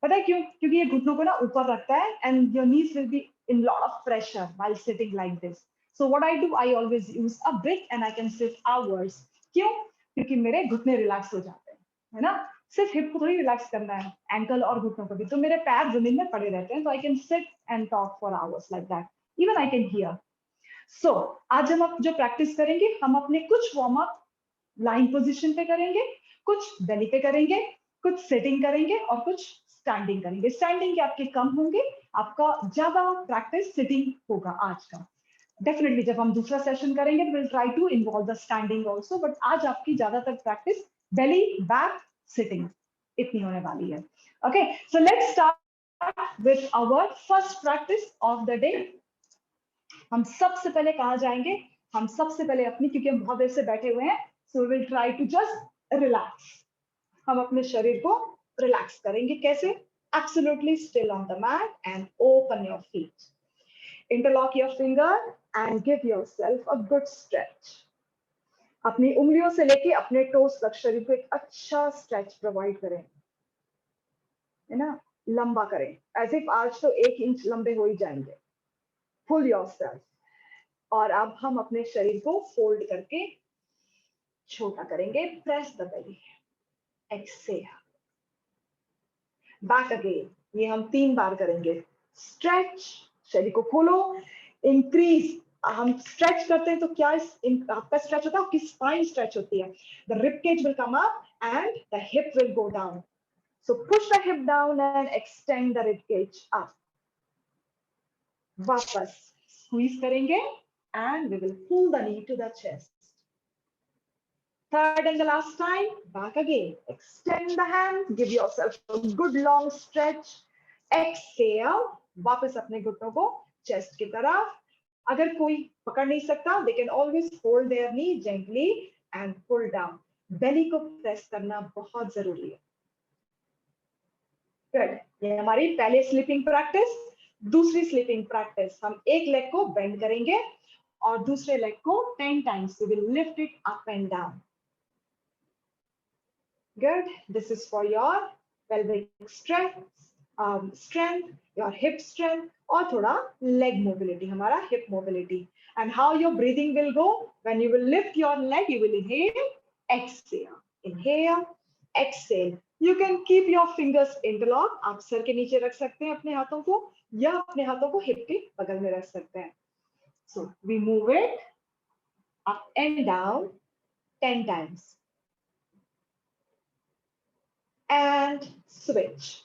पता है क्यों? क्योंकि ये घुटनों को ना ऊपर रखता है and your knees will be in lot of pressure while sitting like this. So what I do, I always use a break and I can sit hours. क्यों? क्योंकि मेरे घुटने रिलैक्स हो जाते हैं, है ना? सिर्फ हिप को थोड़ी रिलैक्स करना है, एंकल और घुटनों को भी। तो मेरे पैर जमीन में पड़े रहते हैं, तो I can sit and talk for hours like that, even I can hear. So आज हम जो प्रैक्टिस करेंगे, हम अपने कुछ वार्म अप लाइन पोजीशन पे करेंगे, कुछ बेली पे करेंगे, कुछ सिटिंग करेंगे और कुछ स्टैंडिंग करेंगे। स्टैंडिंग के आपके कम होंगे, आपका ज्यादा प्रैक्टिस सिटिंग होगा आज का। डेफिनेटली जब हम दूसरा सेशन करेंगे will try to involve the standing also, but आज आपकी ज्यादातर प्रैक्टिस बेली, बैक, सिटिंग इतनी होने वाली है। Okay, so let's start with our first practice of the day. हम सबसे पहले कहाँ जाएंगे? हम सबसे पहले अपनी, क्योंकि हम बहुत देर से बैठे हुए हैं, so will try to just relax. हम अपने शरीर को रिलैक्स करेंगे। कैसे? Absolutely still on the mat and open your feet, interlock your finger and give yourself a good stretch. अपनी उंगलियों से लेके अपने टोस तक शरीर को एक अच्छा स्ट्रेच प्रोवाइड करें, है ना? लंबा करें, एज इफ आज तो 1 इंच लंबे हो ही जाएंगे। पुल योरसेल्फ। और अब हम अपने शरीर को फोल्ड करके छोटा करेंगे। Press the belly, exhale, back again. ये हम 3 बार करेंगे। स्ट्रेच, शरीर को खोलो, इंक्रीज। हम स्ट्रेच करते हैं तो क्या आपका स्ट्रेच होता है? आपकी स्पाइन स्ट्रेच होती है। The rib cage will come up and the hip will go down. So push the hip down and extend the rib cage up. वापस स्क्वीज करेंगे and we will pull the knee to the chest. Third and the last time, back again. Extend the hand, give yourself a good long stretch. Exhale, वापस अपने घुटनों को chest की तरफ। अगर कोई पकड़ नहीं सकता, they can always hold their knee gently and pull down. Belly को press करना बहुत जरूरी है। Good. ये हमारी पहले स्लीपिंग प्रैक्टिस। दूसरी स्लीपिंग प्रैक्टिस, हम एक लेग को बेंड करेंगे और दूसरे लेग को 10 times we will lift it up and down. Good. This is for your pelvic strength, your hip strength, और थोड़ा leg mobility, हमारा hip mobility. And how your breathing will go? When you will lift your leg, you will inhale, exhale, inhale, exhale. You can keep your fingers interlocked. आप sir के नीचे रख सकते हैं अपने हाथों को, या अपने हाथों को hip के बगल में रख सकते हैं. So we move it up and down 10 times. And switch.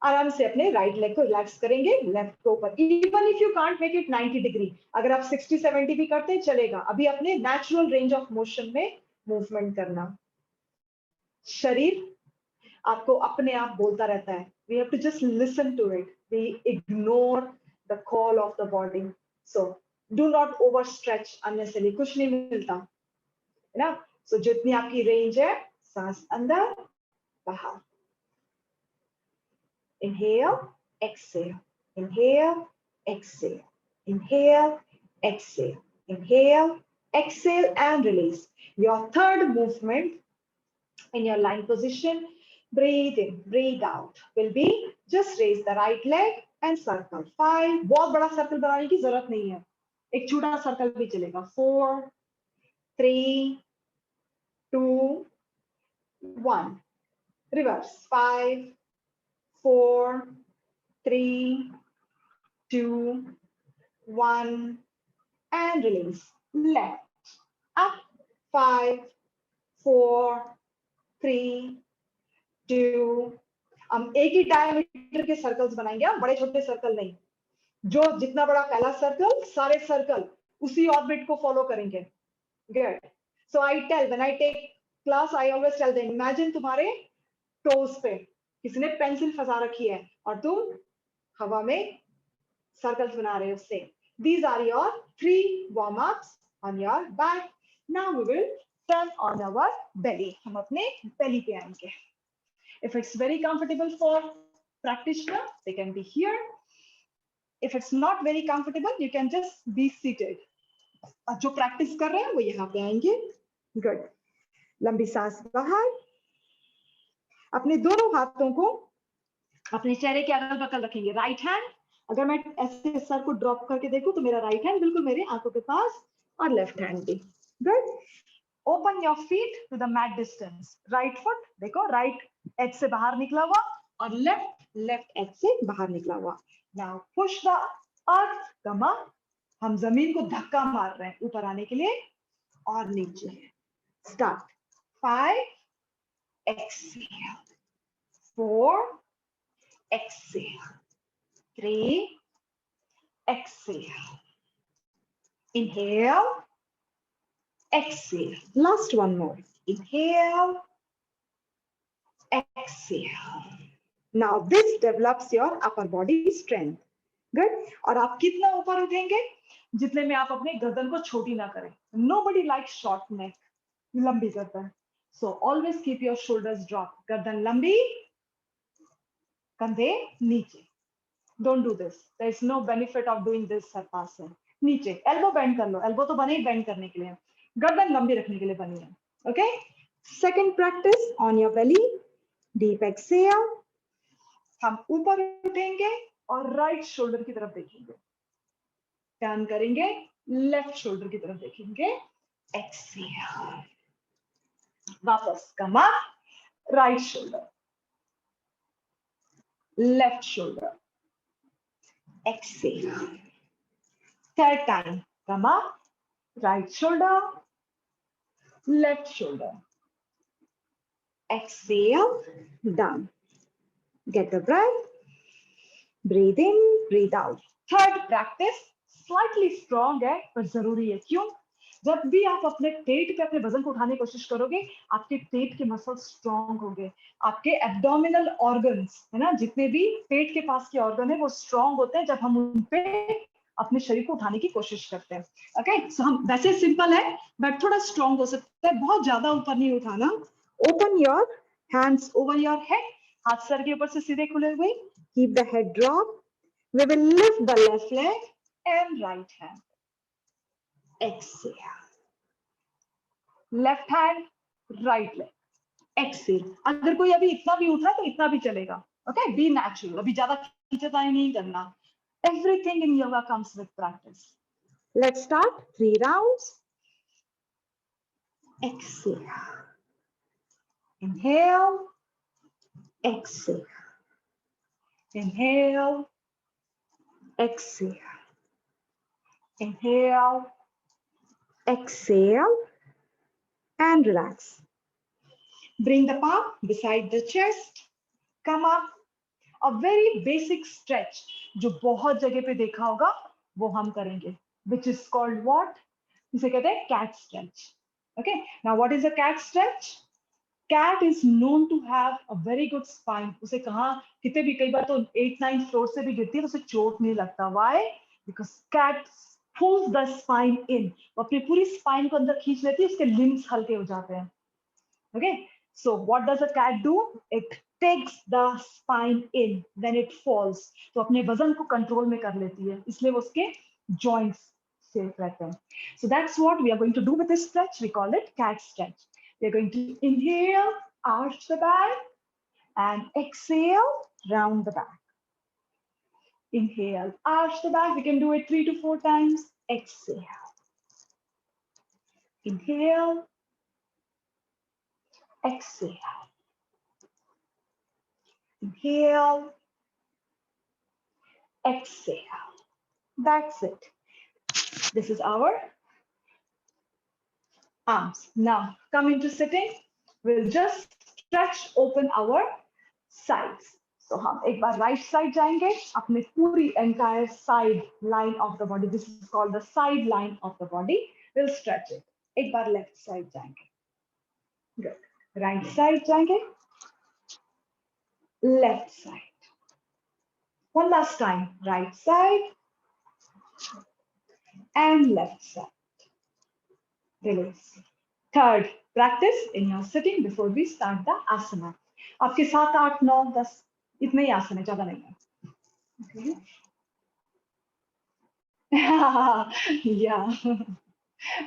आराम से अपने राइट लेग को रिलैक्स करेंगे, लेफ्ट के ऊपर। Even if you can't make it 90 degree, अगर आप 60-70 भी करते हैं चलेगा। अभी अपने नेचुरल रेंज ऑफ मोशन में मूवमेंट करना। शरीर आपको अपने आप बोलता रहता है, we have to just listen to it, we ignore the call of the body. So do not over stretch unnecessary, कुछ नहीं मिलता, है ना? सो जितनी आपकी रेंज है, सांस अंदर बाहर। Inhale, exhale, inhale, exhale, inhale, exhale, inhale, exhale, and release. Your third movement in your lying position, breathe in, breathe out, will be just raise the right leg and circle. 5, बहुत बड़ा circle बनाने की जरूरत नहीं है, एक छोटा circle भी चलेगा। 4, 3, 2, 1. Reverse. 5, 4, 3, 2, 1, and release. Left, up, 5, 4, 3, 2. हम एक ही डायमीटर के सर्कल्स बनाएंगे, हम बड़े छोटे सर्कल नहीं। जो जितना बड़ा पहला सर्कल, सारे सर्कल उसी ऑर्बिट को फॉलो करेंगे। Good. So I tell, when I take class, I always tell them, imagine तुम्हारे टोज पे किसी ने पेंसिल फंसा रखी है और तुम हवा में सर्कल्स बना रहे हो उससे। These are your 3 warm-ups on your back. Now we will turn on our belly. हम अपने belly पे आएंगे। If it's very comfortable for practitioner, they can be here. If it's not very comfortable, you can just be seated. और जो practice कर रहे हैं वो यहाँ पे आएंगे। गुड। लंबी सांस बाहर। अपने दोनों हाथों को अपने चेहरे के अगल बगल रखेंगे। राइट हैंड, अगर मैं ऐसे सर को ड्रॉप करके देखूं तो मेरा राइट हैंड बिल्कुल मेरे आंखों के पास, और लेफ्ट हैंड भी। Good. Open your feet to the mat distance. Right foot देखो राइट एज से बाहर निकला हुआ, और लेफ्ट एज से बाहर निकला हुआ। Now push the earth, come up. हम जमीन को धक्का मार रहे हैं ऊपर आने के लिए, और नीचे। Start. 5, exhale. 4, exhale. 3, exhale. Inhale, exhale. Last one more. Inhale, exhale. Now this develops your upper body strength. Good. और आप कितना ऊपर उठेंगे जितने में आप अपने गर्दन को छोटी ना करें। Nobody likes short neck. लंबी गर्दन. So always keep your shoulders dropped. गर्दन लंबी, कंधे नीचे. Don't do this. There is no benefit of doing this Sarpasana. नीचे एल्बो बेंड कर लो, एल्बो तो बने ही बेंड करने के लिए, गर्दन लंबी रखने के लिए बनी है। Okay, second practice on your belly, deep exhale. हम ऊपर उठेंगे और राइट शोल्डर की तरफ देखेंगे, टर्न करेंगे, लेफ्ट शोल्डर की तरफ देखेंगे, एक्सहेल। वापस come up, right shoulder, left shoulder, exhale. Third time, come up, right shoulder, left shoulder. Exhale, down. Get the breath. Breathe in, breathe out. Third practice, slightly strong है पर जरूरी है। क्यों? जब भी आप अपने पेट पे अपने वजन को उठाने की कोशिश करोगे, आपके पेट के मसल स्ट्रांग होंगे, आपके एब्डोमिनल ऑर्गन्स है ना, जितने भी पेट के पास के ऑर्गन है वो स्ट्रांग होते हैं जब हम उन पे अपने शरीर को उठाने की कोशिश करते हैं। ओके, सो हम वैसे सिंपल है बट थोड़ा स्ट्रांग हो सकता है, बहुत ज्यादा ऊपर नहीं उठाना। Open your hands over your head, हाथ सर के ऊपर से सीधे खुले हुए, keep the head drop. We will lift the left leg and right hand, exhale, left hand, right leg, exhale. अगर कोई अभी इतना भी उठा तो इतना भी चलेगा। ओके, बी नेचुरल, अभी ज्यादा खींचताई नहीं करना। Everything in yoga comes with practice. Let's start 3 rounds. Exhale. Inhale. Exhale. Inhale. Exhale. Inhale. Exhale. And relax. Bring the palm beside the chest. Come up. A very basic stretch जो बहुत जगह पे देखा होगा वो हम करेंगे, which is called what? इसे कहते हैं cat stretch. Okay, now what is a cat stretch? Cat is known to have a very good spine. उसे कहाँ कितने भी, कई बार तो 8-9 फ्लोर से भी गिरती है तो उसे चोट नहीं लगता. Why? Because cat pulls the spine in. वो अपनी पूरी स्पाइन को अंदर खींच लेती है, उसके limbs हल्के हो जाते हैं. Okay, so what does a cat do? It takes the spine in when it falls. तो अपने वजन को कंट्रोल में कर लेती है, इसलिए वो उसके joints safe रहते हैं. So that's what we are going to do with this stretch. We call it cat stretch. We are going to inhale, arch the back, and exhale, round the back. Inhale, arch the back. We can do it 3 to 4 times. Exhale. Inhale. Exhale. Inhale. Exhale. That's it. This is our arms. Now, come into sitting. We'll just stretch open our sides. So, हम एक बार right side जाएंगे, अपने पूरी entire side line of the body. This is called the side line of the body. We'll stretch it. एक बार left side जाएंगे. Good. Right side जाएंगे. Left side. One last time. Right side and left side. Release. Third practice in your sitting before we start the asana. आपके 7, 8, 9, 10 इतने ही आसन है, ज्यादा नहीं है. Okay. Yeah.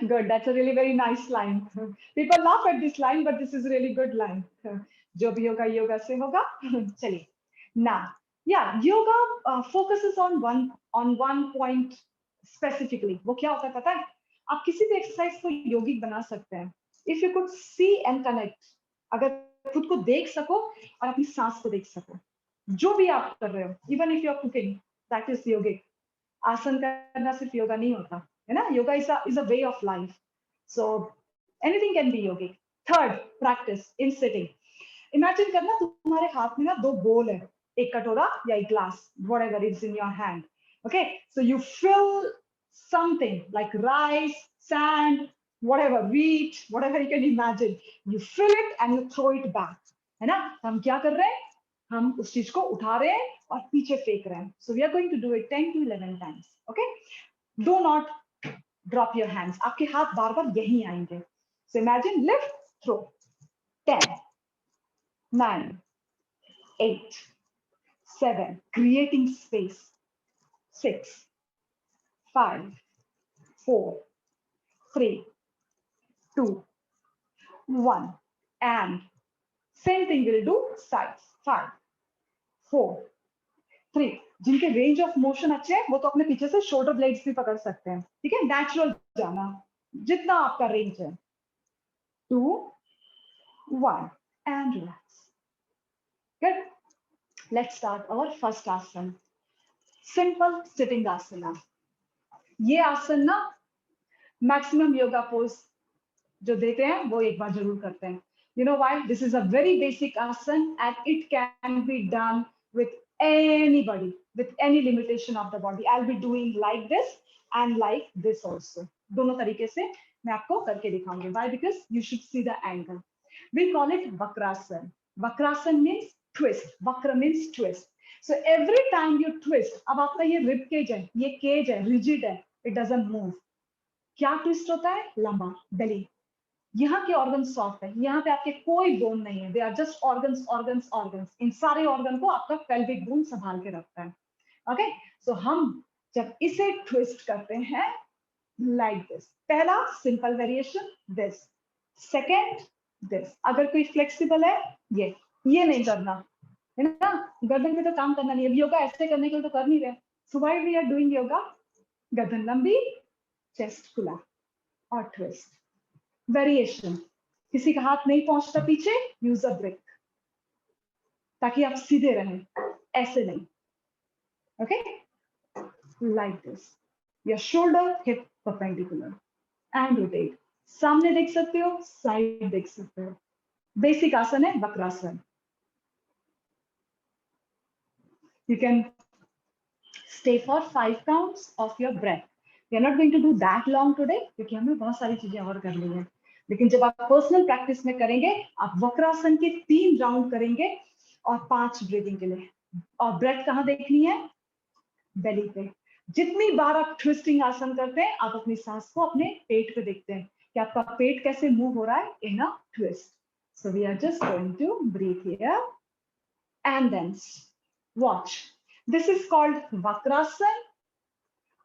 Good. That's a really very nice line. People laugh at this line, but this is really good line. जो भी होगा योगा से होगा. चलिए. Now, yeah, yoga focuses on one point specifically. वो क्या होता है पता है? आप किसी भी एक्सरसाइज को यौगिक बना सकते हैं. If you could see and connect, अगर खुद को देख सको और अपनी सांस को देख सको, जो भी आप कर रहे हो, even if you are cooking, that is yogic. आसन करना सिर्फ योगा नहीं होता है ना. Yoga is a way of life, so anything can be yogic. Third, practice in sitting. Imagine करना तुम्हारे हाथ में ना दो बोल है, एक कटोरा या एक glass, whatever is in your hand. Okay, so you fill something like rice, sand, whatever, wheat, whatever you can imagine. You fill it and you throw it back. है ना. हम क्या कर रहे हैं, हम उस चीज को उठा रहे हैं और पीछे फेंक रहे हैं. So we are going to do it 10 to 11 times. Okay, do not drop your hands. आपके हाथ बार बार यहीं आएंगे. So imagine, lift, throw. 10, 9, 8, 7, creating space. 6, 5, 4, 3, 2, 1, and same thing we'll do sides. 5, 4, 3. जिनके रेंज ऑफ मोशन अच्छे हैं वो तो अपने पीछे से शोल्डर ब्लेड्स भी पकड़ सकते हैं. ठीक है, नेचुरल जाना जितना आपका रेंज है. 2, 1 and relax. Good. Let's start our first asana. Simple sitting asana. ये आसन ना मैक्सिमम योगा पोज जो देते हैं वो एक बार जरूर करते हैं. You know why? This is a very basic asan and it can be done with anybody, with any limitation of the body. I'll be doing like this and like this also. दोनों तरीके से मैं आपको करके दिखाऊंगी. Why? Because you should see the angle. We call it Vakrasan. Vakrasan means twist. Vakra means twist. So every time you twist, अब आपका ये rib cage है, ये cage है, rigid है, it doesn't move. क्या twist होता है? लंबा, belly. यहाँ के ऑर्गन सॉफ्ट है, यहाँ पे आपके कोई बोन नहीं है. They are just organs organs organs. इन सारे ऑर्गन को आपका पेल्विक बोन संभाल के रखता है. ओके, सो हम जब इसे ट्विस्ट करते हैं लाइक दिस, पहला simple variation this, second this. अगर कोई फ्लेक्सिबल है ये नहीं करना है ना. गर्दन पे तो काम करना नहीं है. योगा ऐसे करने के लिए तो कर नहीं रहे. So why we are doing yoga? गर्दन लंबी, चेस्ट खुला और ट्विस्ट. वेरिएशन, किसी का हाथ नहीं पहुंचता पीछे, यूज अ ब्रेक ताकि आप सीधे रहें, ऐसे नहीं. Okay, like this. Your shoulder hip perpendicular and rotate. सामने देख सकते हो, साइड देख सकते हो. बेसिक आसन है Vakrasana. You can stay for 5 counts of your breath. We are not going to do that long today क्योंकि हमें बहुत सारी चीजें और करनी है. लेकिन जब आप पर्सनल प्रैक्टिस में करेंगे, आप वक्रासन के 3 राउंड करेंगे और 5 ब्रीदिंग के लिए. और ब्रेथ कहाँ देखनी है? बेली पे. जितनी बार आप ट्विस्टिंग आसन करते हैं, आप अपनी सांस को अपने पेट पे देखते हैं कि आपका पेट कैसे मूव हो रहा है in a twist. So we are just going to breathe here and then watch. This is called vakrasana.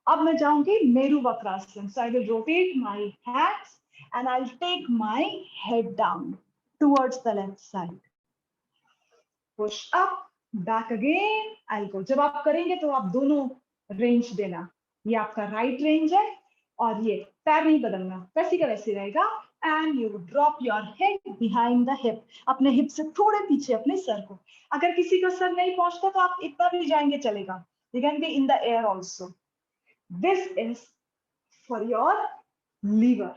अब मैं जाऊंगी meru vakrasana. So I will rotate my hands and I'll take my head down towards the left side. Push up, back again, I'll go. जब आप करेंगे तो आप दोनों range देना. ये आपका राइट रेंज है और ये पैर नहीं बदलना, वैसे का वैसे रहेगा. And you drop your head behind the hip. अपने हिप से थोड़े पीछे अपने सर को. अगर किसी का सर नहीं पहुंचता तो आप इतना भी जाएंगे चलेगा. You can be in the air also. This is for your liver.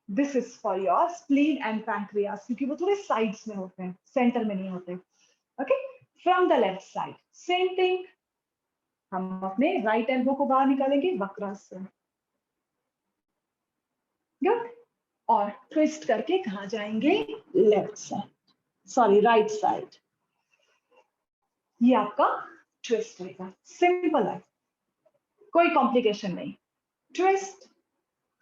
This is for your spleen and pancreas क्योंकि वो थोड़े साइड्स में होते हैं, सेंटर में नहीं होते. Okay, from the left side same thing. हम अपने राइट एल्बो को बाहर निकालेंगे, वक्रासन. गुड. और ट्विस्ट करके कहाँ जाएंगे? Left side, sorry right side. ये आपका ट्विस्ट रहेगा. सिंपल है, कोई कॉम्प्लिकेशन नहीं. ट्विस्ट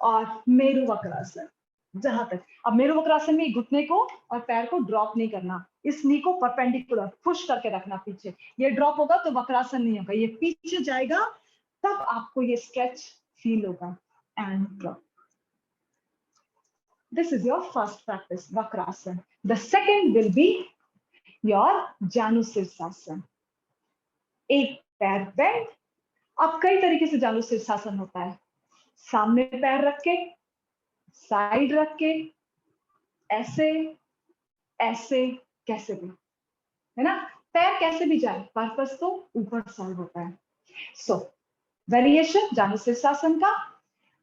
और मेरु वक्रासन. जहां तक अब मेरु वक्रासन में घुटने को और पैर को ड्रॉप नहीं करना. इस नी को परपेंडिकुलर पुश करके रखना पीछे. ये ड्रॉप होगा तो वक्रासन नहीं होगा. ये पीछे जाएगा तब आपको ये स्ट्रेच फील होगा. And drop. This is your first practice, Vakrasana. The second will be your Janusirsasana. एक पैर बेंड. अब कई तरीके से जानुशीर्षासन होता है. सामने पैर रख के, साइड रख के, ऐसे ऐसे, कैसे भी, है ना. पैर कैसे भी जाए, पर्पस तो ऊपर साइड होता है. सो वेरिएशन जानुशीर्षासन का.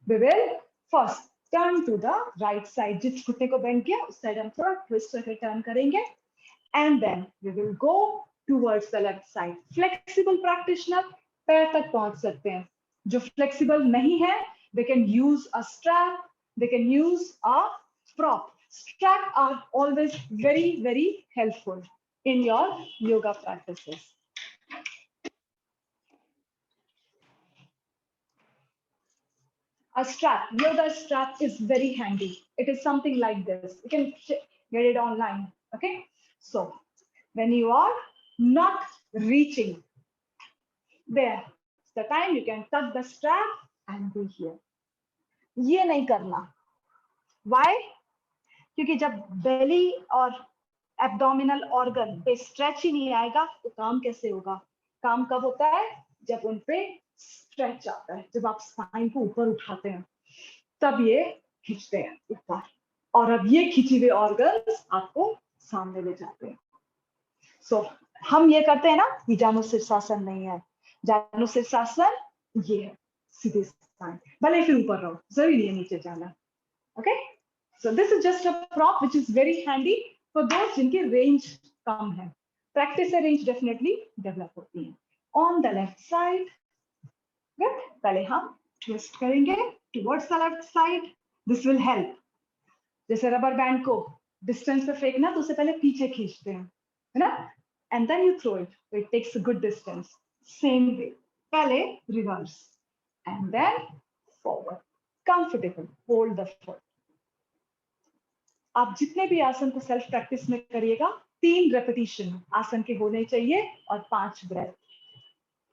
We will first turn to the right side. जिस घुटने को बेंड किया उस साइड हम थोड़ा ट्विस्ट करके टर्न करेंगे. And then we will go towards the left side. Flexible practitioner पैर तक पहुंच सकते हैं. जो flexible नहीं है, they can use a strap, they can use a prop. Strap are always very, very helpful in your yoga practices. A strap, yoga strap is very handy. It is something like this. You can get it online. Okay. So when you are not reaching, there's the time you can tuck the strap and be here. ये नहीं करना. Why? क्योंकि जब belly और abdominal organ पे stretch ही नहीं आएगा तो काम कैसे होगा? काम कब होता है? जब उन पे stretch आता है. जब आप spine को ऊपर उठाते हैं तब ये खींचते हैं ऊपर. और अब ये खींची हुए organs आपको सामने ले जाते हैं. So हम ये करते हैं ना, ये जानुशीर्षासन नहीं है. जानुशीर्षासन ये है, सीधे स्पाइन. भले फिर ऊपर रहो, जरूरी नहीं है नीचे जाना. Okay? So this is just a prop which is very handy for those जिनकी range कम है. Practice से range definitely develop होती है. On the left side, good. पहले हम twist करेंगे towards the left side. This will help. जैसे rubber band को distance पे फेंकना तो उससे पहले पीछे खींचते हैं, है ना? And then you throw it. So it takes a good distance. Same way. पहले reverse and then forward. Comfortable. Hold the foot. आप जितने भी आसन को सेल्फ प्रैक्टिस में करिएगा 3 रेपिटेशन आसन के होने चाहिए और 5 breath.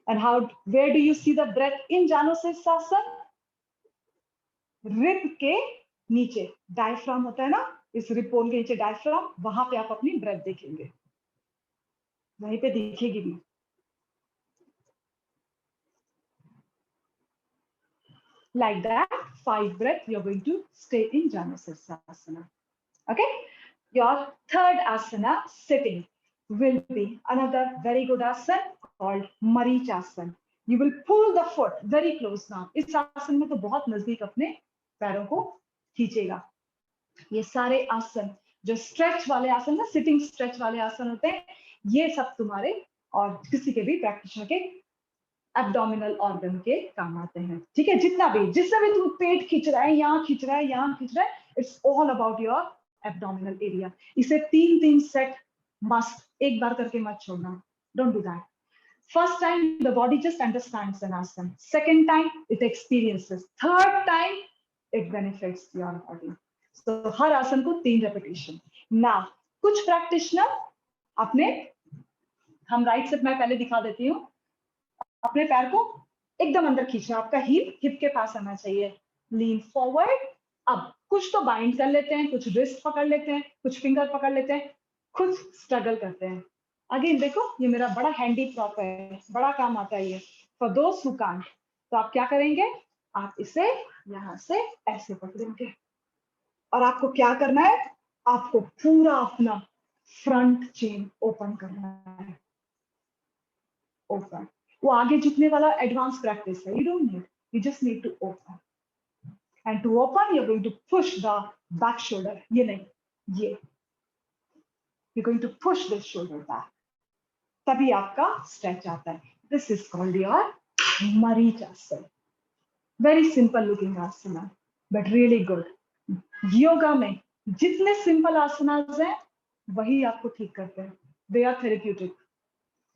And where do you see the breath in Janusirsasana? Rib के नीचे डायफ्राम होता है ना, इस रिब बोन के नीचे डायफ्राम, वहां पे आप अपनी ब्रेथ देखेंगे. वहीं पे दिखेगी भी. Like that, 5 breaths you're going to stay in Janusirsasana. Okay? Your third asana, sitting, will be another very good asana called Marichasana. You will pull the foot very close now. इस आसन में तो बहुत नजदीक अपने पैरों को खींचेगा. ये सारे आसन जो स्ट्रेच वाले आसन ना, सिटिंग स्ट्रेच वाले आसन होते हैं, ये सब तुम्हारे और किसी के भी प्रैक्टिशनर के एब्डोमिनल ऑर्गन के काम आते हैं. ठीक है? जितना भी तुम पेट खींच रहा है, यहाँ खींच रहा है, यहाँ खींच रहा है, it's all about your abdominal area. इसे 3 सेट मस्ट, एक बार करके मत छोड़ना. Don't do that. First time the body just understands an asana. Second time it experiences. Third time it benefits your body. So हर आसन को 3 repetition. Now कुछ practitioner अपने, हम राइट से मैं पहले दिखा देती हूँ, अपने पैर को एकदम अंदर खींचना. आपका हिप के पास आना चाहिए. Lean forward. अब कुछ तो बाइंड कर लेते हैं, कुछ रिस्ट पकड़ लेते हैं, कुछ फिंगर पकड़ लेते हैं, खुद स्ट्रगल करते हैं. अगेन देखो, ये मेरा बड़ा हैंडी प्रॉप है, बड़ा काम आता है ये फॉर दोस हु कांट. तो आप क्या करेंगे, आप इसे यहाँ से ऐसे पकड़ेंगे और आपको क्या करना है, आपको पूरा अपना फ्रंट चेन ओपन करना है. ओपन. वो आगे झुकने वाला एडवांस प्रैक्टिस है. You don't need, you just need to open. And to open you are going to push the back shoulder. ये नहीं, ये you going to push this shoulder back. तभी आपका स्ट्रेच आता है. This is called your marichasana. Very simple looking asana but really good. Yoga में जितने simple आसनास हैं वही आपको ठीक करते हैं. They are therapeutic.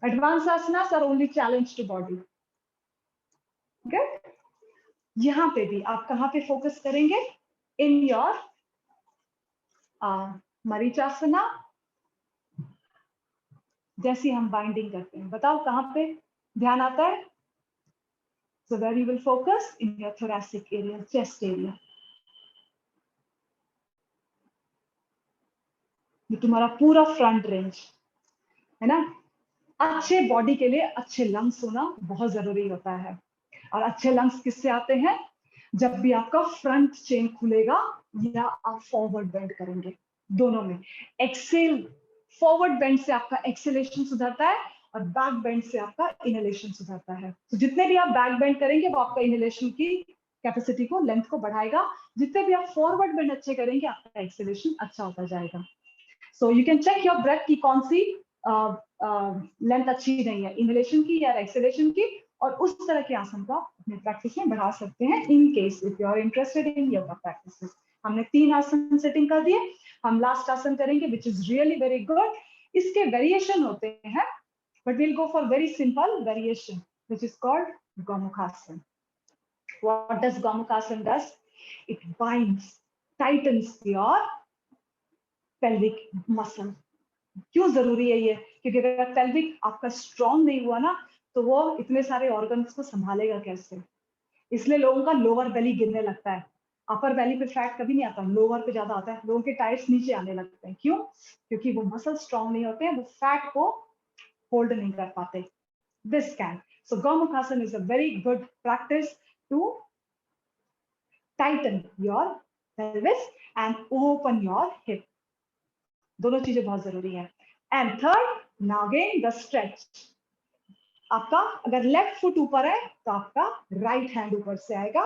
Advance asanas are only challenge to body. Good. यहां पे भी आप कहां पे फोकस करेंगे, इन योर मरीचासना. जैसे हम बाइंडिंग करते हैं, बताओ कहां पे ध्यान आता है. So where you will focus in your thoracic area, chest area. ये तुम्हारा पूरा फ्रंट रेंज है ना। अच्छे बॉडी के लिए अच्छे लंग्स होना बहुत जरूरी होता है। और अच्छे लंग्स किससे आते हैं? जब भी आपका फ्रंट चेन खुलेगा या आप फॉरवर्ड बेंड करेंगे, दोनों में। एक्सेल, फॉरवर्ड बेंड से आपका एक्सेलेशन सुधरता है और बैक बेंड से आपका इनहेलेशन सुधरता है। तो जितने भी आप बैक बेंड करेंगे वो आपका इनहेलेशन की कैपेसिटी को, लेंथ को बढ़ाएगा। जितने भी आप फॉरवर्ड बेंड अच्छे करेंगे आपका एक्सेलेशन अच्छा होता जाएगा। So you can check your breath की कौन सी लेंथ अच्छी नहीं है, इनहेलेशन की या एक्सेलेशन की, और उस तरह के आसन को आप अपने प्रैक्टिस में बढ़ा सकते हैं in case if you are interested in yoga practices. हमने 3 आसन सेटिंग कर दिए, हम लास्ट आसन करेंगे which is really very good. इसके वेरिएशन होते हैं but we'll go for very simple variation which is called Gomukhasana. What does Gomukhasana does? It binds, tightens your pelvic muscle. क्यों जरूरी है ये? क्योंकि अगर पेल्विक आपका स्ट्रॉन्ग नहीं हुआ ना तो वो इतने सारे ऑर्गन्स को संभालेगा कैसे? इसलिए लोगों का लोअर बेली गिरने लगता है। अपर बेली पे फैट कभी नहीं आता, लोअर पे ज्यादा आता है। लोगों के टायर्स नीचे आने लगते हैं। क्यों? क्योंकि वो मसल स्ट्रॉन्ग नहीं होते हैं, वो फैट को होल्ड नहीं कर पाते। This can. So Gomukhasana is a very good practice to tighten your pelvis and open your hip. दोनों चीजें बहुत जरूरी है। And third, now again the stretch. आपका अगर लेफ्ट फुट ऊपर है तो आपका राइट हैंड ऊपर से आएगा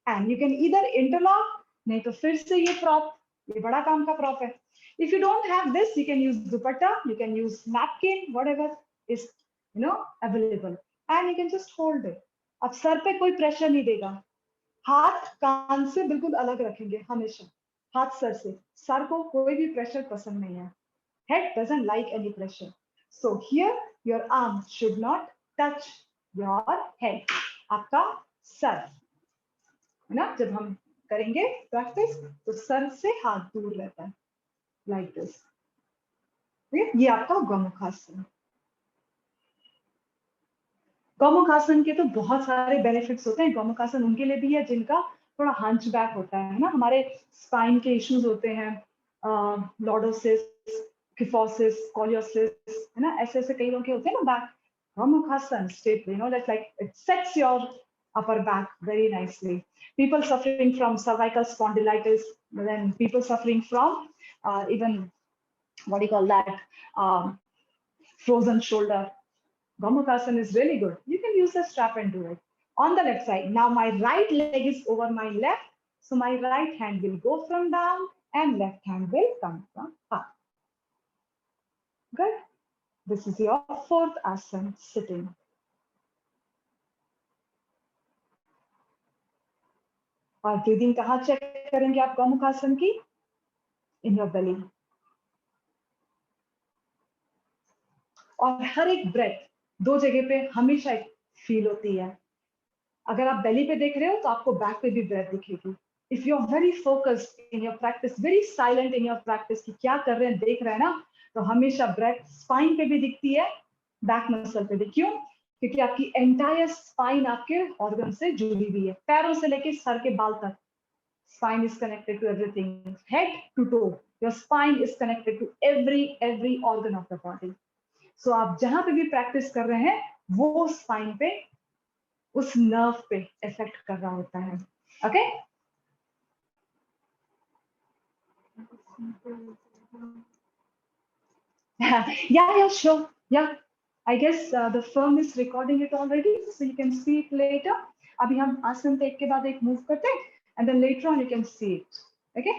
and you can either interlock, नहीं तो फिर से ये प्रॉप, ये बड़ा काम का प्रॉप है। If you don't have this you can use dupatta, you can use napkin, whatever is available and you can just hold it. अब सर पे कोई प्रेशर नहीं देगा, हाथ कान से बिल्कुल अलग रखेंगे हमेशा, हाथ सर से। सर को कोई भी प्रेशर पसंद नहीं है, head doesn't like any pressure. So here your arm should not touch your head. आपका सर है ना, जब हम करेंगे प्रैक्टिस तो सर से हाथ दूर रहता है लाइक दिस। ये आपका गौमुखासन। गौमुखासन के तो बहुत सारे बेनिफिट्स होते हैं। गौमुखासन उनके लिए भी है जिनका थोड़ा हंच बैक होता है ना, हमारे स्पाइन के इश्यूज होते हैं, लॉर्डोसिस, kyphosis, scoliosis, है ना, ऐसे ऐसे कई लोगों के होते हैं ना back. Gomukhasana straight, that's like it sets your upper back very nicely. People suffering from cervical spondylitis, then people suffering from even what do you call that, frozen shoulder. Gomukhasana is really good. You can use a strap and do it. On the left side, now my right leg is over my left, so my right hand will go from down and left hand will come from up. Good. This is your fourth asana, sitting. और breathing कहाँ check करेंगे आप गौमुखासन की? In your belly. और हर एक breath 2 जगह पे हमेशा एक फील होती है। अगर आप बेली पे देख रहे हो तो आपको बैक पे भी ब्रेथ दिखेगी। If you are very focused in your practice, very silent in your practice कि क्या कर रहे हैं देख रहे हैं ना, तो हमेशा ब्रेथ स्पाइन पे भी दिखती है, बैक मसल पे भी। क्यों? क्योंकि आपकी एंटायर स्पाइन आपके ऑर्गन से जुड़ी हुई है, पैरों से लेके सर के बाल तक। Spine is connected to everything, head to toe. Your spine is connected to every organ of the body. So आप जहां पे भी प्रैक्टिस कर रहे हैं वो स्पाइन पे, उस नर्व पे इफेक्ट कर रहा होता है। Okay? Yeah, sure. Yeah, I guess the firm is recording it already, so you can see it later. अभी हम आसन एक के बाद एक मूव करते हैं, and then later on you can see it. Okay?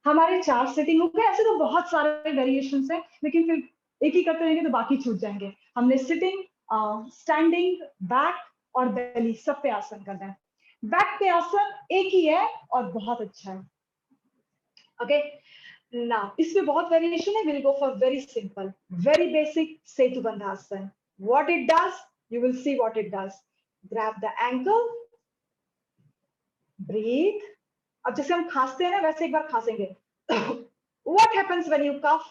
हमारे 4 सेटिंग हो गए। ऐसे तो बहुत सारे वेरिएशंस हैं, लेकिन फिर एक ही करते रहेंगे तो बाकी छूट जाएंगे। हमने सिटिंग, स्टैंडिंग, बैक और बेली सब पे आसन करना है। बैक पे आसन एक ही है और बहुत अच्छा है। ओके, नाउ इसमें बहुत वेरिएशन है। Will go for very simple, very basic Setubandhasana. What it does, you will see what it does. Grab the ankle, breathe. अब जैसे हम खांसते हैं ना वैसे एक बार खांसेंगे। What happens when you cough?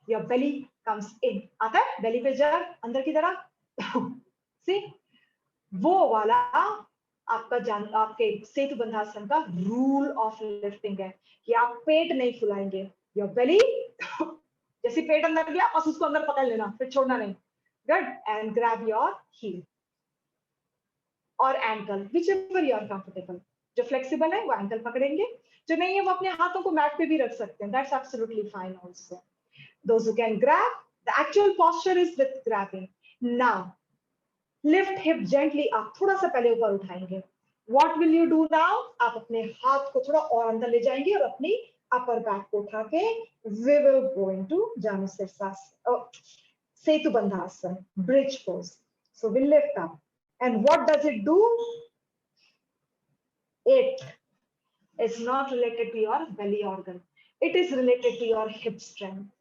Your belly comes in. आता है belly पे जग अंदर की तरफ। See, वो वाला आपका आपके सेतु बंधासन का रूल ऑफ लिफ्टिंग है कि आप पेट नहीं फुलाएंगे, योर बेली जैसे पेट अंदर गया बस उसको अंदर पकड़ लेना, फिर छोड़ना नहीं। Good, and grab your heel और ankle, whichever you are comfortable. जो फ्लेक्सिबल है वो एंकल पकड़ेंगे, जो नहीं है वो अपने हाथों को मैट पे भी रख सकते हैं, that's absolutely fine also. Those who can grab, the actual posture is with grabbing. Now, lift hip gently up, थोड़ा सा पहले ऊपर उठाएंगे। What will you do now? आप अपने हाथ को थोड़ा और अंदर ले जाएंगे और अपनी अपर बैक को उठा के we will go into Janusirsasana, Setu Bandhasana, bridge pose. So we lift up. And what does it do? It is not related to your belly organ. It is related to your hip strength.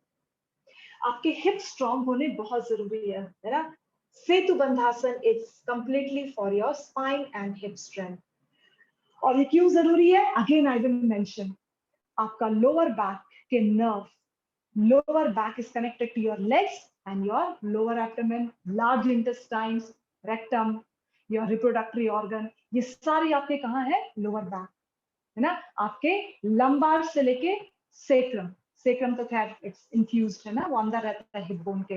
आपके hip strong होने बहुत जरूरी है ना। Setu bandhasana is completely for your spine and hip strength. और ये क्यों जरूरी है? अगेन आई विल मेंशन, आपका लोअर बैक के nerve, lower back is connected to your legs and your lower abdomen, large intestines, rectum, your reproductory organ, ये सारे आपके कहाँ है? लोअर बैक, है ना। आपके लंबार से लेके सेक्रम, सेक्रम तो खैर इट्स इन्फ्यूज्ड है ना, वो अंदर रहता है हिप बोन के,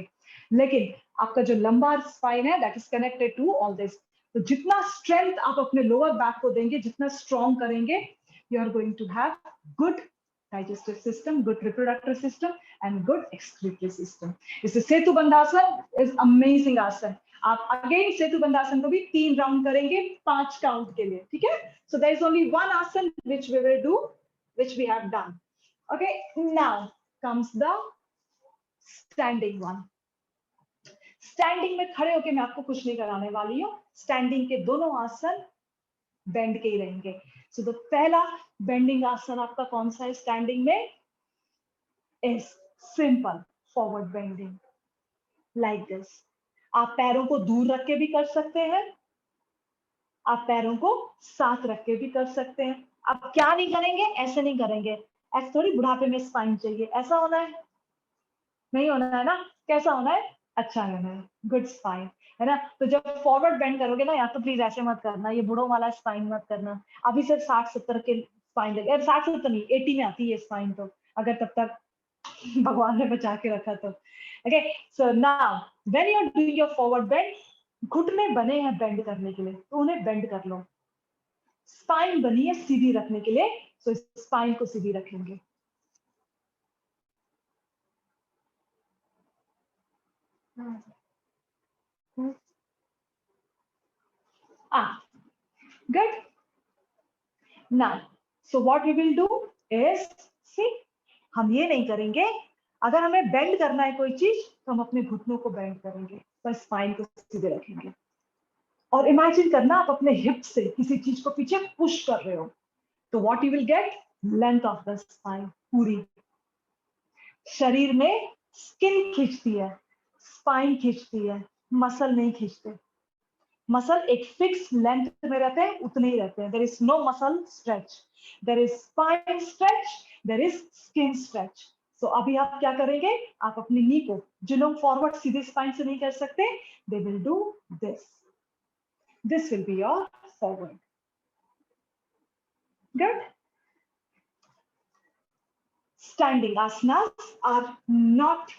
लेकिन आपका जो लंबार स्पाइन है that is connected to all this. तो जितना स्ट्रेंथ आप अपने लोअर बैक को देंगे, जितना स्ट्रॉन्ग करेंगे, you are going to have good digestive system, good reproductive system and good excretory system. इससे सेतु बंधासन इज अमेजिंग आसन। आप अगेन सेतु बंधासन को भी 3 राउंड करेंगे 5 काउंट के लिए, ठीक है। So there is only one asana which we will do, which we have done. Okay, now comes the standing one. Standing में खड़े होके मैं आपको कुछ नहीं कराने वाली हूँ। Standing के दोनों आसन बेंड के ही रहेंगे। So the पहला बेंडिंग आसन आपका कौन सा है स्टैंडिंग में? Is simple forward bending like this. आप पैरों को दूर रख के भी कर सकते हैं, आप पैरों को साथ रख के भी कर सकते हैं। आप क्या नहीं करेंगे? ऐसे नहीं करेंगे, ऐसे थोड़ी बुढ़ापे में स्पाइन चाहिए, ऐसा होना है? नहीं होना है ना। कैसा होना है? अच्छा होना है, गुड स्पाइन, है ना। तो जब फॉरवर्ड बेंड करोगे ना, या तो प्लीज ऐसे मत करना, ये बुढ़ों वाला स्पाइन मत करना। अभी सिर्फ 60-70 के स्पाइन लगे, 60-70 नहीं 80 में आती है स्पाइन, तो अगर तब तक भगवान ने बचा के रखा तो। Okay, so now when you are doing your forward bend, घुटने बने हैं बेंड करने के लिए, तो उन्हें बेंड कर लो। स्पाइन बनी है सीधी रखने के लिए, सो स्पाइन को सीधी रखेंगे। Good. Now, so what we will do is, see, हम ये नहीं करेंगे, अगर हमें बेंड करना है कोई चीज तो हम अपने घुटनों को बेंड करेंगे, बस स्पाइन को सीधे रखेंगे। और इमेजिन करना आप अपने हिप से किसी चीज को पीछे पुश कर रहे हो, तो what you will get? Length of the spine पूरी। शरीर में स्किन खींचती है, स्पाइन खींचती है, मसल नहीं खींचते। मसल एक फिक्स लेंथ में रहते हैं, उतने ही रहते हैं। There is no muscle stretch, there is spine stretch, there is skin stretch. So अभी आप क्या करेंगे? आप अपनी नी को, जो लोग फॉरवर्ड सीधे स्पाइन से नहीं कर सकते, they will do this, this will be your forward. Good. Standing asanas are not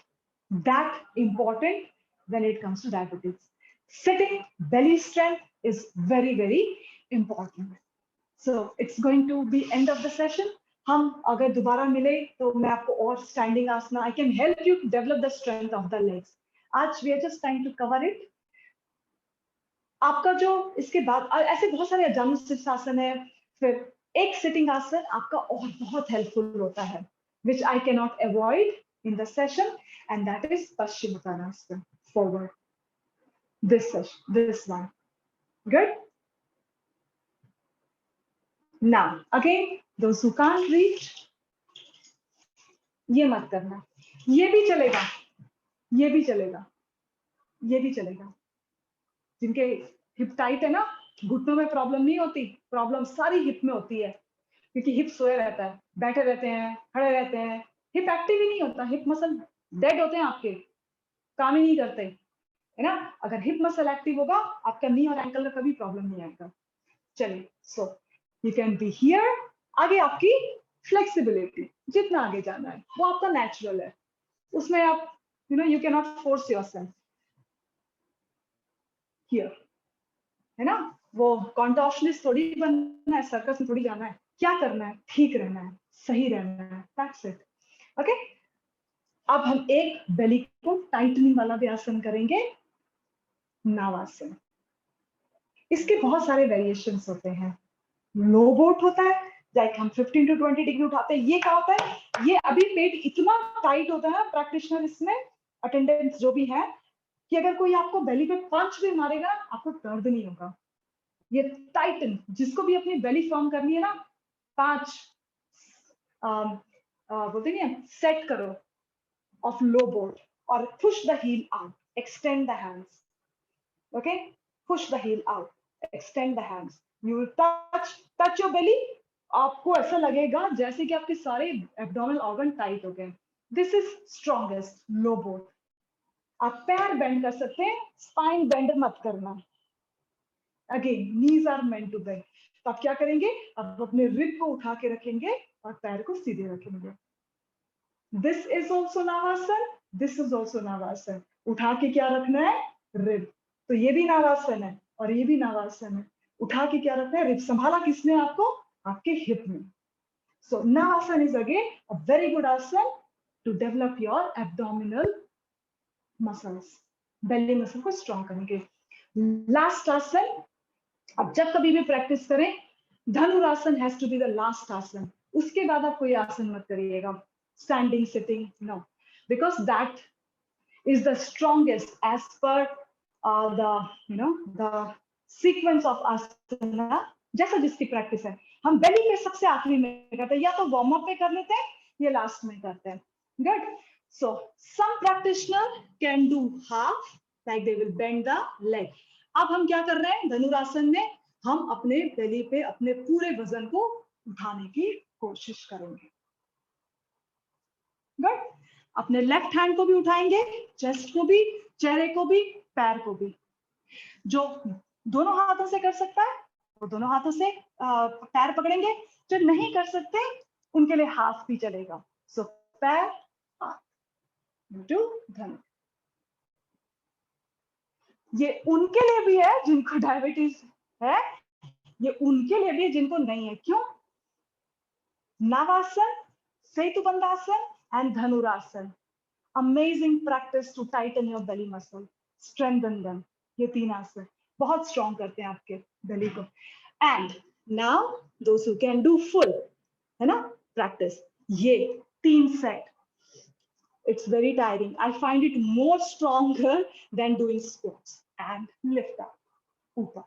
that important when it comes to diabetes. Sitting belly strength is very, very important. So it's going to be end of the session. हम अगर दोबारा मिले तो मैं आपको और standing asana, I can help you develop the strength of the legs. आज we are just trying to cover it. आपका जो इसके बाद ऐसे बहुत सारे जानुसिर्सासन है, फिर एक सिटिंग आसन आपका और बहुत हेल्पफुल होता है, which I cannot avoid in the session, and that is Paschimottanasana, forward. This session, this one. Good. Now, again, those who can't reach, ये मत करना, ये भी चलेगा, ये भी चलेगा, ये भी चलेगा। जिनके हिप टाइट है ना, घुटनों में प्रॉब्लम नहीं होती, प्रॉब्लम सारी हिप में होती है, क्योंकि हिप सोए रहता है, बैठे रहते हैं, खड़े रहते हैं, हिप एक्टिव ही नहीं होता, हिप मसल डेड होते हैं आपके, काम ही नहीं करते, है ना। अगर हिप मसल एक्टिव होगा, आपका नी और एंकल का कभी प्रॉब्लम नहीं आएगा। चलिए, सो यू कैन बी हियर. आगे आपकी फ्लेक्सिबिलिटी, जितना आगे जाना है वो आपका नेचुरल है, उसमें आप you can not force yourself. Here है ना, वो कॉन्टॉर्शनिस्ट थोड़ी बनना है, सर्कस में थोड़ी जाना है. क्या करना है? ठीक रहना है, सही रहना है, दैट्स इट. ओके, अब हम एक बेली को टाइटनिंग वाला भी आसन करेंगे, नावासन. इसके बहुत सारे वेरिएशंस होते हैं. लो बोट होता है, लाइक हम 15 to 20 डिग्री उठाते हैं. ये क्या होता है? ये अभी पेट इतना टाइट होता है प्रैक्टिशनर इसमें, अटेंडेंस जो भी है, कि अगर कोई आपको बेली पे पंच भी मारेगा आपको दर्द नहीं होगा. ये टाइटन, जिसको भी अपनी बेली फॉर्म करनी है ना, 5 बोलते हैं सेट करो of low boat, or push the heel out, extend the hands. Okay, push the heel out, extend the hands. You will touch your belly. आपको ऐसा लगेगा जैसे कि आपके सारे एब्डोमिनल ऑर्गन टाइट हो गए. This is strongest low boat. आप पैर बेंड कर सकते हैं, स्पाइन बेंड मत करना. Again knees are meant to bend. तो आप क्या करेंगे? आप अपने रिब को उठा के रखेंगे और पैर को सीधे रखेंगे. This is also Navasan. This is also Navasan. उठा के क्या रखना है? रिब. तो ये भी नावासन है और ये भी नावासन है. उठा के क्या रखना है? रिब. संभाला किसने आपको? आपके हिप में. So Navasan is again a very good asan to develop your abdominal muscles. belly muscle को strong करेंगे. Last asan, अब जब कभी भी प्रैक्टिस करें, धनुरासन has to be the last asan. उसके बाद आप कोई आसन मत करिएगा. Standing, sitting, no, because that is the strongest as per the sequence of asana. जैसा जिसकी प्रैक्टिस है. हम बेली पे सबसे आखिरी में करते हैं, या तो वार्म अप पे कर लेते हैं या लास्ट में करते हैं. Good. So some practitioner can do half, like they will bend the leg. अब हम क्या कर रहे हैं? धनुरासन में हम अपने बेली पे अपने पूरे वजन को उठाने की कोशिश करेंगे. गुड. अपने लेफ्ट हैंड को भी उठाएंगे, चेस्ट को भी, चेहरे को भी, पैर को भी. जो दोनों हाथों से कर सकता है वो दोनों हाथों से पैर पकड़ेंगे. जो नहीं कर सकते उनके लिए हाथ भी चलेगा. सो पैर, हाथ, टू धनु. ये उनके लिए भी है जिनको डायबिटीज है, ये उनके लिए भी है जिनको नहीं है. क्यों? नवासन, Setu Bandhasana and Dhanurasan. Amazing practice to tighten your belly muscle, strengthen them. ये 3 आसन बहुत strong करते हैं आपके belly को. And now those who can do full, है ना, practice. ये 3 set. It's very tiring. I find it more stronger than doing squats. And lift up, ऊपर.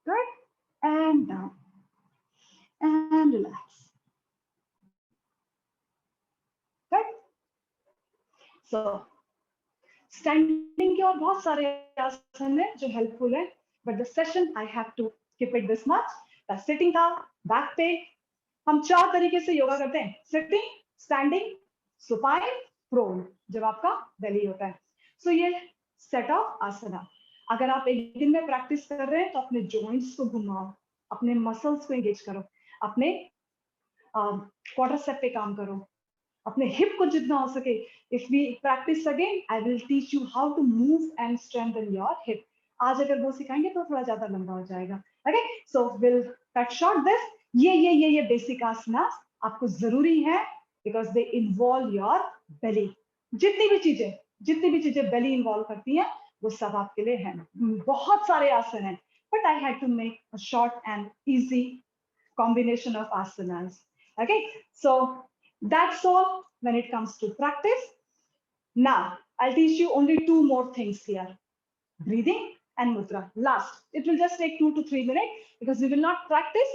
Good. And down. And relax. Good. So, standing के और बहुत सारे आसन हैं जो helpful है, but the session I have to keep it this much. The sitting था, back पे, हम 4 तरीके से योगा करते हैं. Sitting, standing, supine, prone, जब आपका belly होता है. So ये set of asana. अगर आप एक दिन में practice कर रहे हैं तो अपने joints को घुमाओ, अपने muscles को engage करो, अपने quadricep पे काम करो, अपने हिप को जितना हो सके. If we practice again, I will teach you how to move and strengthen your hip. आज अगर वो सिखाएंगे तो थोड़ा ज्यादा लंबा हो जाएगा. Okay, so we'll cut short this. ये basic asanas आपको जरूरी है because they involve your belly. जितनी भी चीजें belly involve करती हैं वो सब आपके लिए हैं. बहुत सारे आसन हैं, but I had to make a short and easy combination of asanas. Okay, so that's all when it comes to practice. Now, I'll teach you only 2 more things here. Breathing and mudra. Last, it will just take 2 to 3 minutes because we will not practice.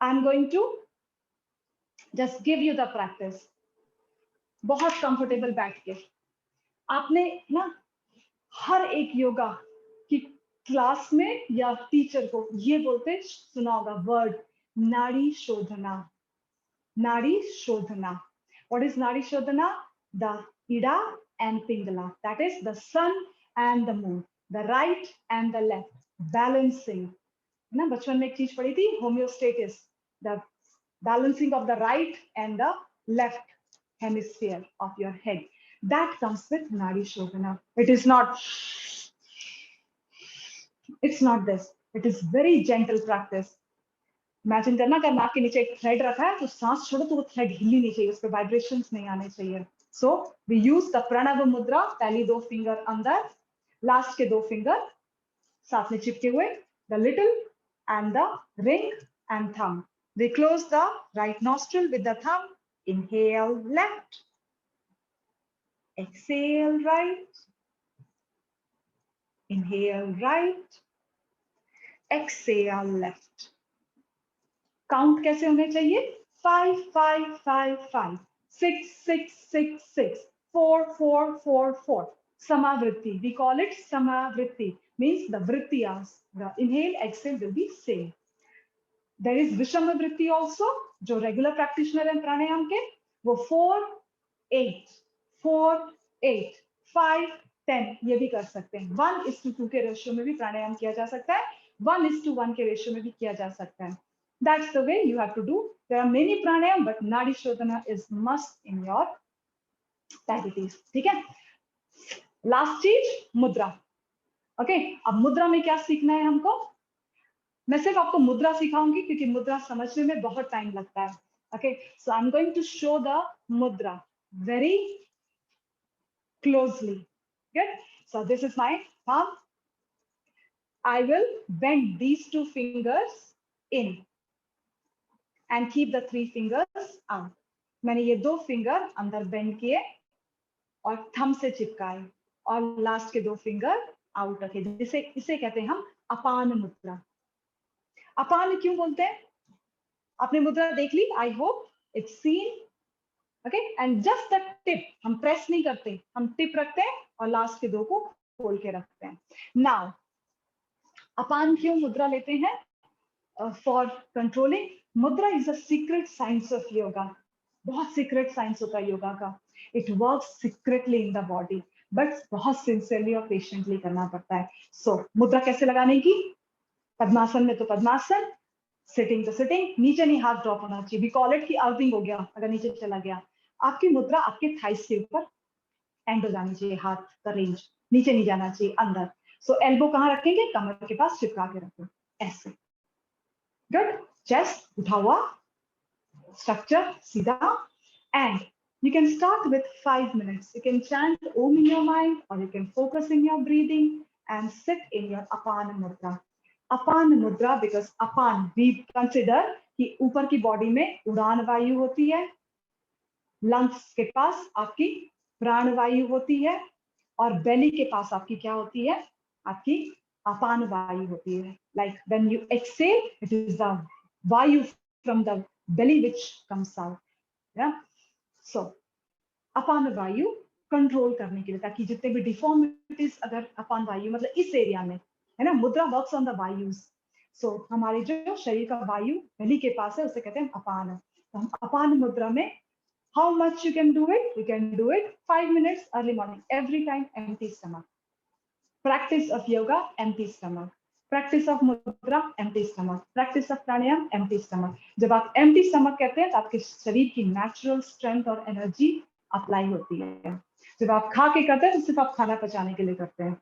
I'm going to just give you the practice. बहुत comfortable बैठ के. आपने ना हर एक योगा की class में या teacher को ये बोलते सुना होगा वर्ड नाड़ी शोधना. नाड़ी शोधना. What is Nadi Shodhana? the Ida and Pingala, that is the sun and the moon, the right and the left, balancing. ना बचपन में एक चीज पढ़ी थी, homeostasis, the balancing of the right and the left hemisphere of your head. That comes with Nadi Shodhana. It's not this. It is very gentle practice. Imagine करना कि नाक के नीचे एक thread रखा है, तो सांस छोड़ो तो वो thread हिलनी नहीं चाहिए, उस पे vibrations नहीं आने चाहिए. So we use the Pranava Mudra, पहली दो finger अंदर, last के दो finger साथ में चिपके हुए, the little and the ring and thumb. We close the right nostril with the thumb. Inhale left. Exhale right. Inhale right. Exhale left. Count कैसे होने चाहिए? 5, 5, 5, 5. 6, 6, 6, 6. 4, 4, 4, 4. Samavritti. We call it Samavritti. Means the vrittiyas. The inhale, exhale will be same. There is Vishamavritti also, जो regular practitioner है प्राणायाम के, वो 4, 8, 4, 8, 5, 10 ये भी कर सकते हैं. 1:2 के रेशियो में भी प्राणायाम किया जा सकता है. 1:1 के रेशियो में भी किया जा सकता है. That's the way you have to do. There are many pranayam, but Nadi Shodhana is must in your practice. ठीक है? Last चीज मुद्रा. Okay? अब मुद्रा में क्या सीखना है हमको? मैं सिर्फ आपको मुद्रा सिखाऊंगी क्योंकि मुद्रा समझने में बहुत टाइम लगता है. Okay, so I'm going to show the mudra very closely. Good. So this is my palm. I will bend these two fingers in and keep the 3 fingers out. मैंने ये 2 फिंगर अंदर बेंड किए और thumb से चिपकाए और last के 2 finger out रखे. इसे कहते हैं हम अपान मुद्रा. अपान क्यों बोलते हैं? आपने मुद्रा देख ली? I hope it's seen. Okay, and just the tip, हम प्रेस नहीं करते, हम टिप रखते हैं और लास्ट के 2 को खोल के रखते हैं. नाउ अपान क्यों मुद्रा लेते हैं? For controlling. Mudra is a secret science of yoga. बहुत सीक्रेट साइंस होता है योगा का. It works secretly in the body, but बहुत सिंसियरली और पेशेंटली करना पड़ता है. सो मुद्रा कैसे लगाने की? पद्मासन में तो पद्मासन, सिटिंग तो सिटिंग, नीचे नहीं हाथ ड्रॉप होना चाहिए. वी कॉल इट कि आउटिंग हो गया अगर नीचे चला गया. आपकी मुद्रा आपके थाइस के ऊपर एंड हो जानी चाहिए. हाथ का रेंज नीचे नहीं जाना चाहिए, अंदर. सो एल्बो कहाँ रखेंगे? कमर के पास चिपका के रखो ऐसे. गुड. चेस्ट उठा हुआ, स्ट्रक्चर सीधा. And you can start with 5 minutes. You can chant Om in your mind or you can focus in your breathing and sit in your Apana Mudra. अपान मुद्रा, बिकॉज अपान वी कंसिडर कि ऊपर की body में उड़ान वायु होती है, lungs के पास आपकी प्राण वायु होती है और बेली के पास आपकी क्या होती है? आपकी अपान वायु होती है. Like when you exhale, it is the vayu from the belly which comes out. So अपान वायु कंट्रोल करने के लिए, ताकि जितने भी डिफॉर्मिटीज अगर अपान वायु मतलब इस एरिया में है ना, मुद्रा वर्क्स ऑन द वायुस. सो हमारे जो शरीर का वायु बेली के पास है उसे कहते हैं अपान. तो हम अपान मुद्रा में how much you can do it? You can do it 5 minutes early morning, every time empty stomach. Practice of yoga empty stomach, practice of mudra empty stomach, practice of pranayama empty stomach. जब आप एम्प्टी स्टमक कहते हैं तो आपके शरीर की natural strength और energy apply होती है. जब आप खा के करते हैं तो सिर्फ आप खाना पचाने के लिए करते हैं.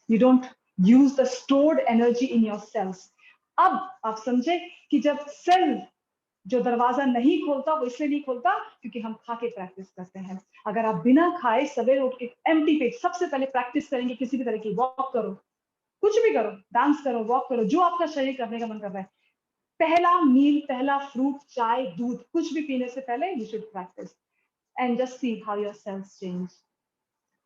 You don't use the stored energy in your cells. अब आप समझे कि जब सेल जो दरवाजा नहीं खोलता वो इसलिए नहीं खोलता क्योंकि हम खा के प्रैक्टिस करते हैं. अगर आप बिना खाए सवेरे उठ के एम्प्टी पेट सबसे पहले प्रैक्टिस करेंगे किसी भी तरह की, वॉक करो, कुछ भी करो, डांस करो, वॉक करो, जो आपका शरीर करने का मन कर रहा है, पहला मील, पहला फ्रूट, चाय, दूध, कुछ भी पीने से पहले you should practice and just see how your cells change.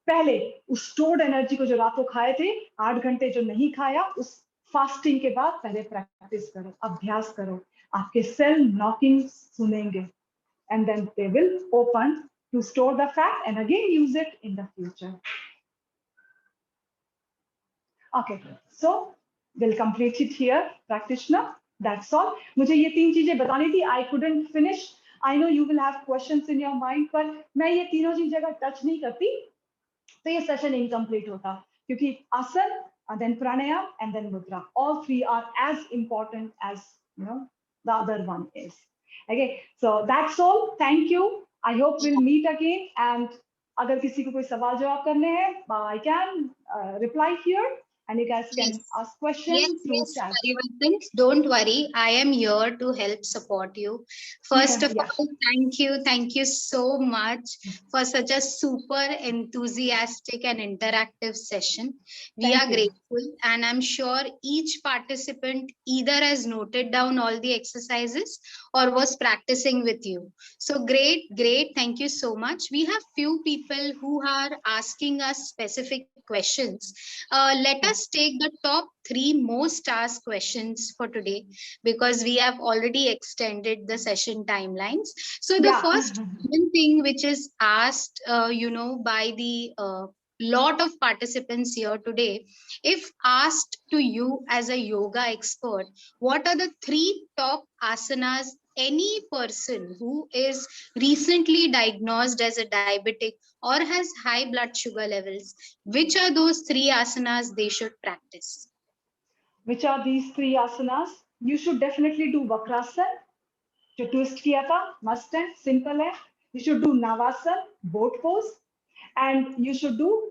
पहले उस स्टोर्ड एनर्जी को जो रात को खाए थे, 8 घंटे जो नहीं खाया, उस फास्टिंग के बाद पहले प्रैक्टिस करो, अभ्यास करो. आपके सेल नॉकिंग सुनेंगे and then they will open to store the fat and again use it in the future. Okay, so will complete it here practitioner. That's all. मुझे ये 3 चीजें बतानी थी. I couldn't finish I know you will have questions in your mind, पर मैं ये तीनों चीज अगर टच नहीं करती तो ये सेशन इनकम्प्लीट होता, क्योंकि आसन, then pranayam, and then mudra, all three are as important as the other one is. Okay, so that's all. Thank you. I hope we'll meet again. And अगर किसी को कोई सवाल जवाब करने हैं, I can reply here, and you guys can Yes. ask questions through Yes, chat. Parivartan, don't worry. I am here to help support you. First of Yeah. all, thank you so much for such a super enthusiastic and interactive session. We Thank are you. grateful, and I'm sure each participant either has noted down all the exercises or was practicing with you. So great, great. Thank you so much. We have few people who are asking us specific questions. Let us take the top 3 most asked questions for today, because we have already extended the session timelines. So the Yeah. first thing which is asked, by the lot of participants here today, if asked to you as a yoga expert, what are the 3 top asanas any person who is recently diagnosed as a diabetic or has high blood sugar levels, which are those 3 asanas they should practice? Which are these 3 asanas? You should definitely do Vakrasan, जो twist किया था, must है, simple है. You should do Navasan, boat pose, and you should do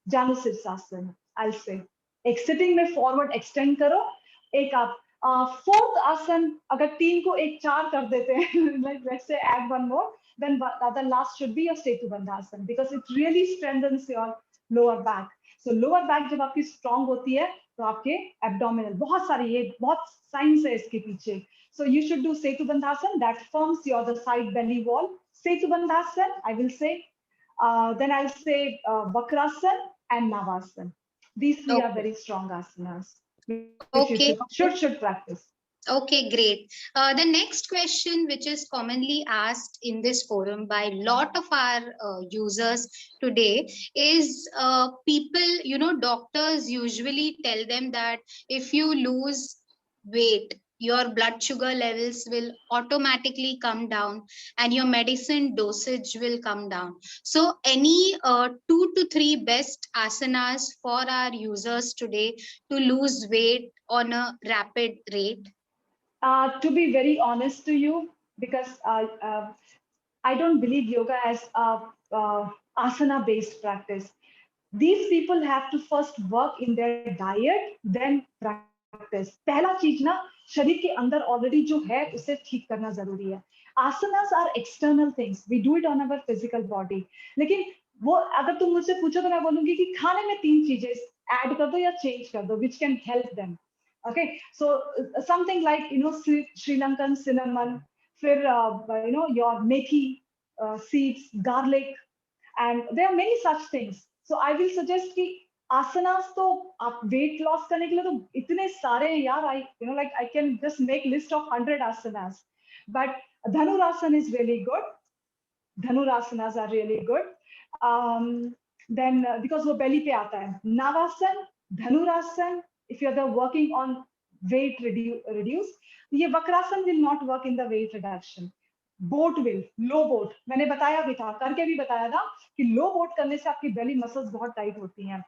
Janusirsasana, I'll say. एक sitting में forward extend करो, एक आप fourth आसन, अगर 3 को एक 4 कर देते हैं, like let's say add one more, then the last should be your Setu Bandhasan, because it really strengthens your lower back. So lower back जब आपकी strong होती है, तो आपके abdominal, बहुत सारी, ये बहुत science है इसके पीछे. So you should do Setu Bandhasan, that forms your the side belly wall. Setu Bandhasan, I will say. Then I'll say Vakrasan and Navasan. These 3 are very strong asanas, which you should practice. Okay, great. The next question, which is commonly asked in this forum by a lot of our users today, is people, doctors usually tell them that if you lose weight, your blood sugar levels will automatically come down and your medicine dosage will come down. So any 2 to 3 best asanas for our users today to lose weight on a rapid rate? To be very honest to you, because I don't believe yoga as a asana-based practice. These people have to first work in their diet, then practice. पहला चीज ना, शरीर के अंदर already जो है उसे ठीक करना जरूरी है. Asanas are external things. We do it on our physical body. लेकिन वो अगर तुम मुझसे पूछो तो मैं बोलूंगी कि खाने में 3 चीजें ऐड कर दो या चेंज कर दो, which can help them. Okay, so something like Sri Lankan cinnamon, फिर your methi seeds, garlic, and there are many such things. So I will suggest कि asanas तो आप weight loss करने के लिए तो इतने सारे हैं यार, I can just make list of 100 asanas, but Dhanurasana is really good. Dhanurasanas are really good. Then because वो belly पे आता है, Navasan, Dhanurasan, if you're working on weight reduce, ये Vakrasan will not work in the weight reduction. Boat will, low boat, मैंने बताया भी था, करके भी बताया था कि low boat करने से आपकी belly muscles बहुत tight होती हैं.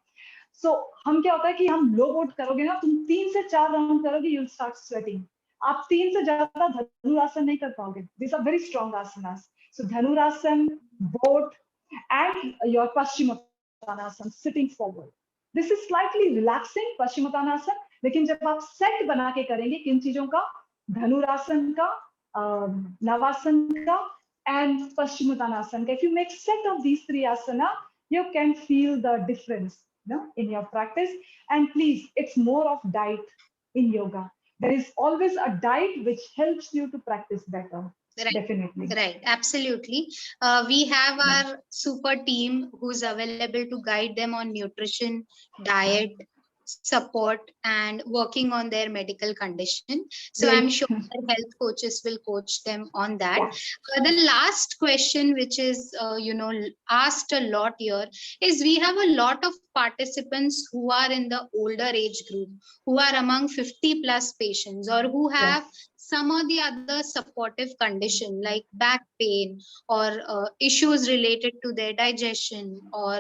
So हम क्या होता है कि हम low boat करोगे ना, तुम 3 से 4 राउंड करोगे, you'll start sweating. आप 3 से ज्यादा धनुरासन नहीं कर पाओगे. These are very strong asanas. So Dhanurasan, boat, and your Paschimottanasana, sitting forward. This is slightly relaxing, Paschimottanasana, लेकिन जब आप सेट बना के करेंगे किन चीजों का, धनुरासन का, नवासन का, and Paschimottanasana का, if you make set of these 3 asana, you can feel the difference in your practice. And please, it's more of diet in yoga. There is always a diet which helps you to practice better. Right. Definitely. Right, absolutely. We have our super team who's available to guide them on nutrition, diet, support, and working on their medical condition. So Great. I'm sure their health coaches will coach them on that. Yeah. The last question, which is asked a lot here, is we have a lot of participants who are in the older age group, who are among 50 plus patients, or who have some or the other supportive condition like back pain or issues related to their digestion or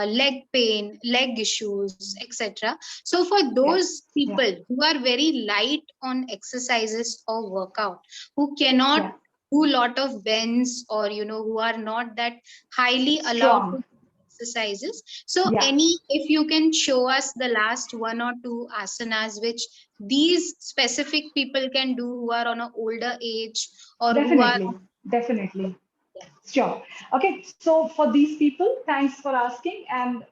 leg pain, leg issues, etc. So for Yeah. those people who are very light on exercises or workout, who cannot Yeah. do lot of bends, or who are not that highly allowed to Strong. do exercises, so Yeah. if you can show us the last one or two asanas which these specific people can do who are on an older age or who are. Definitely. Definitely. Sure. Okay. So for these people, thanks for asking. And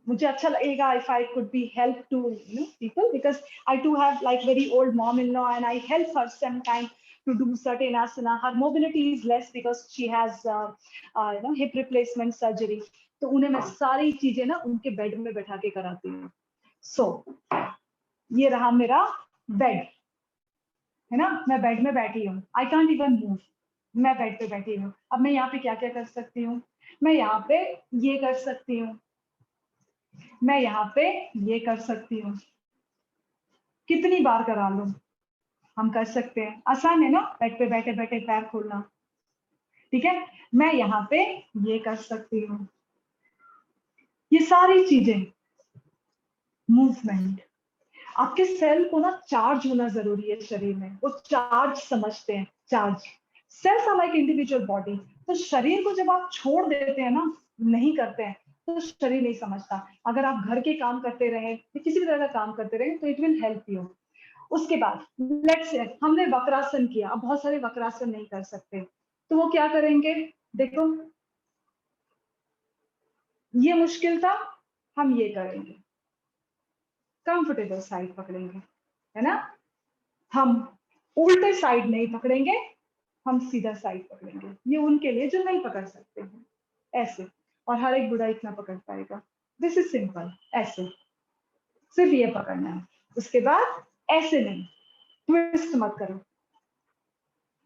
मुझे अच्छा लगेगा if I could be help to people, because I do have like very old mom-in-law and I help her sometimes to do certain asana. Her mobility is less because she has hip replacement surgery. तो उन्हें मैं सारी चीजें ना उनके bed में बैठा के कराती हूँ. So ये रहा मेरा बेड, है ना. मैं बेड में बैठी हूँ. I can't even move. मैं बेड पे बैठी हूँ. अब मैं यहाँ पे क्या क्या कर सकती हूँ? मैं यहाँ पे ये कर सकती हूँ. मैं यहाँ पे ये कर सकती हूँ. कितनी बार करा लूं? हम कर सकते हैं. आसान है ना बेड पे बैठे बैठे पैर खोलना. ठीक है. मैं यहाँ पे ये कर सकती हूँ. ये सारी चीजें मूवमेंट. आपके सेल को ना चार्ज होना जरूरी है शरीर में. वो चार्ज समझते हैं. Charge cells are like individual body. तो शरीर को जब आप छोड़ देते हैं ना, नहीं करते हैं, तो शरीर नहीं समझता. अगर आप घर के काम करते रहे, किसी भी तरह का काम करते रहे, तो इट विल हेल्प यू. उसके बाद लेट्स से हमने वक्रासन किया. अब बहुत सारे वक्रासन नहीं कर सकते, तो वो क्या करेंगे? देखो ये मुश्किल था, हम ये करेंगे. कंफर्टेबल साइड पकड़ेंगे, है ना. हम उल्टे साइड नहीं पकड़ेंगे, हम सीधा साइड पकड़ेंगे. ये उनके लिए जो नहीं पकड़ सकते हैं. ऐसे. और हर एक बुढ़ा इतना पकड़ पाएगा. This is simple. ऐसे सिर्फ ये पकड़ना है. उसके बाद ऐसे नहीं, ट्विस्ट मत करो.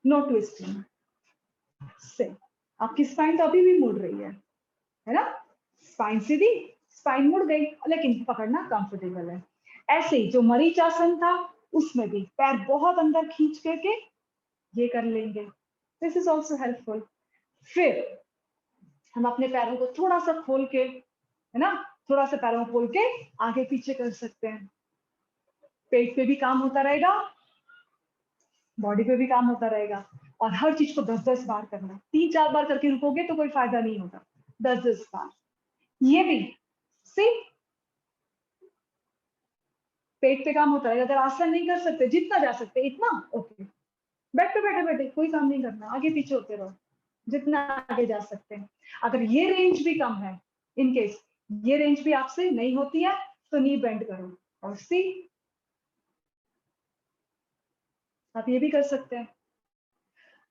No twisting. से आपकी स्पाइन तो अभी भी मुड़ रही है ना. स्पाइन सीधी, स्पाइन मुड़ गई, लेकिन पकड़ना कंफर्टेबल है. ऐसे ही जो मरीचासन था, उसमें भी पैर बहुत अंदर खींच करके ये कर लेंगे. This is also helpful. फिर हम अपने पैरों को थोड़ा सा खोल के, है ना, थोड़ा सा पैरों को खोल के आगे पीछे कर सकते हैं. पेट पे भी काम होता रहेगा, बॉडी पे भी काम होता रहेगा. और हर चीज को 10-10 बार करना. 3-4 बार करके रुकोगे तो कोई फायदा नहीं होगा. 10-10 बार. ये भी सी पेट पे काम होता रहेगा. अगर आसन नहीं कर सकते, जितना जा सकते इतना ओके. बेड पे बैठे बैठे कोई काम नहीं करना, आगे पीछे होते रहो जितना आगे जा सकते हैं. अगर ये रेंज भी कम है, इन केस ये रेंज भी आपसे नहीं होती है, तो नी बेंड करो. और सी आप ये भी कर सकते हैं.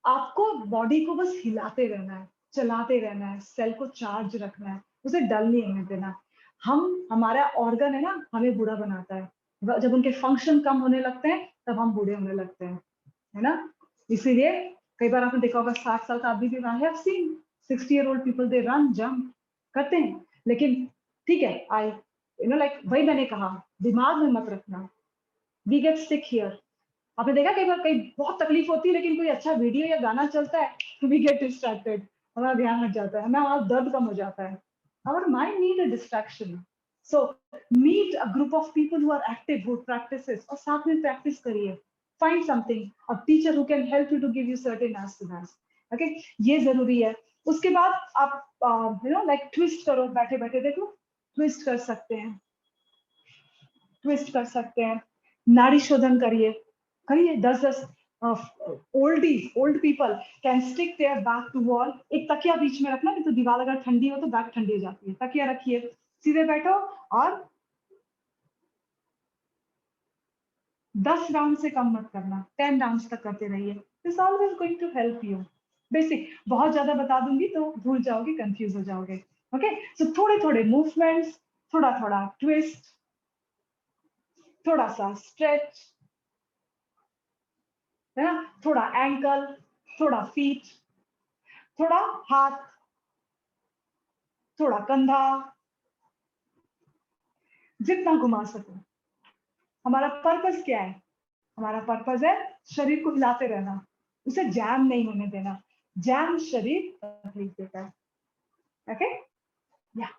आपको बॉडी को बस हिलाते रहना है, चलाते रहना है, सेल को चार्ज रखना है, उसे डल नहीं होने देना. हमारा ऑर्गन है ना, हमें बूढ़ा बनाता है. जब उनके फंक्शन कम होने लगते हैं, तब हम बूढ़े होने लगते हैं, है ना. इसीलिए कई बार आपने देखा होगा 60 साल का आदमी भी, I have seen 60-year-old people, they run jump करते हैं. लेकिन ठीक है, आई लाइक वही मैंने कहा, दिमाग में मत रखना. We get sick here. आपने देखा कई बार कई बहुत तकलीफ होती है, लेकिन कोई अच्छा वीडियो या गाना चलता है, वी गेट डिस्ट्रैक्टेड. हमारा ध्यान हट जाता है, हमारा दर्द कम हो जाता है. Our mind need a distraction. So meet a group of people who are active, who practices, और साथ में प्रैक्टिस करिए. Find something, a teacher who can help you to give you certain asanas. Okay, ये जरूरी है. उसके बाद आप लाइक ट्विस्ट करो. बैठे बैठे देखो, ट्विस्ट कर सकते हैं, ट्विस्ट कर सकते हैं. नाड़ी शोधन करिए, करिए. 10-10 old people can stick their back to wall. एक तकिया बीच में रखना, नहीं तो दीवार अगर ठंडी हो तो बैक ठंडी हो जाती है. तकिया रखिए, सीधे बैठो और 10 राउंड से कम मत करना. 10 राउंड तक करते रहिए. This always going to help you. Basic. बहुत ज्यादा बता दूंगी तो भूल जाओगे, कंफ्यूज हो जाओगे. ओके, सो थोड़े थोड़े मूवमेंट्स, थोड़ा थोड़ा ट्विस्ट, थोड़ा सा स्ट्रेच, है ना, थोड़ा एंकल, थोड़ा फीट, थोड़ा हाथ, थोड़ा कंधा, जितना घुमा सको. हमारा पर्पस क्या है? हमारा पर्पस है शरीर को हिलाते रहना, उसे जैम नहीं होने देना। जैम शरीर तकलीफ देता है। ओके, या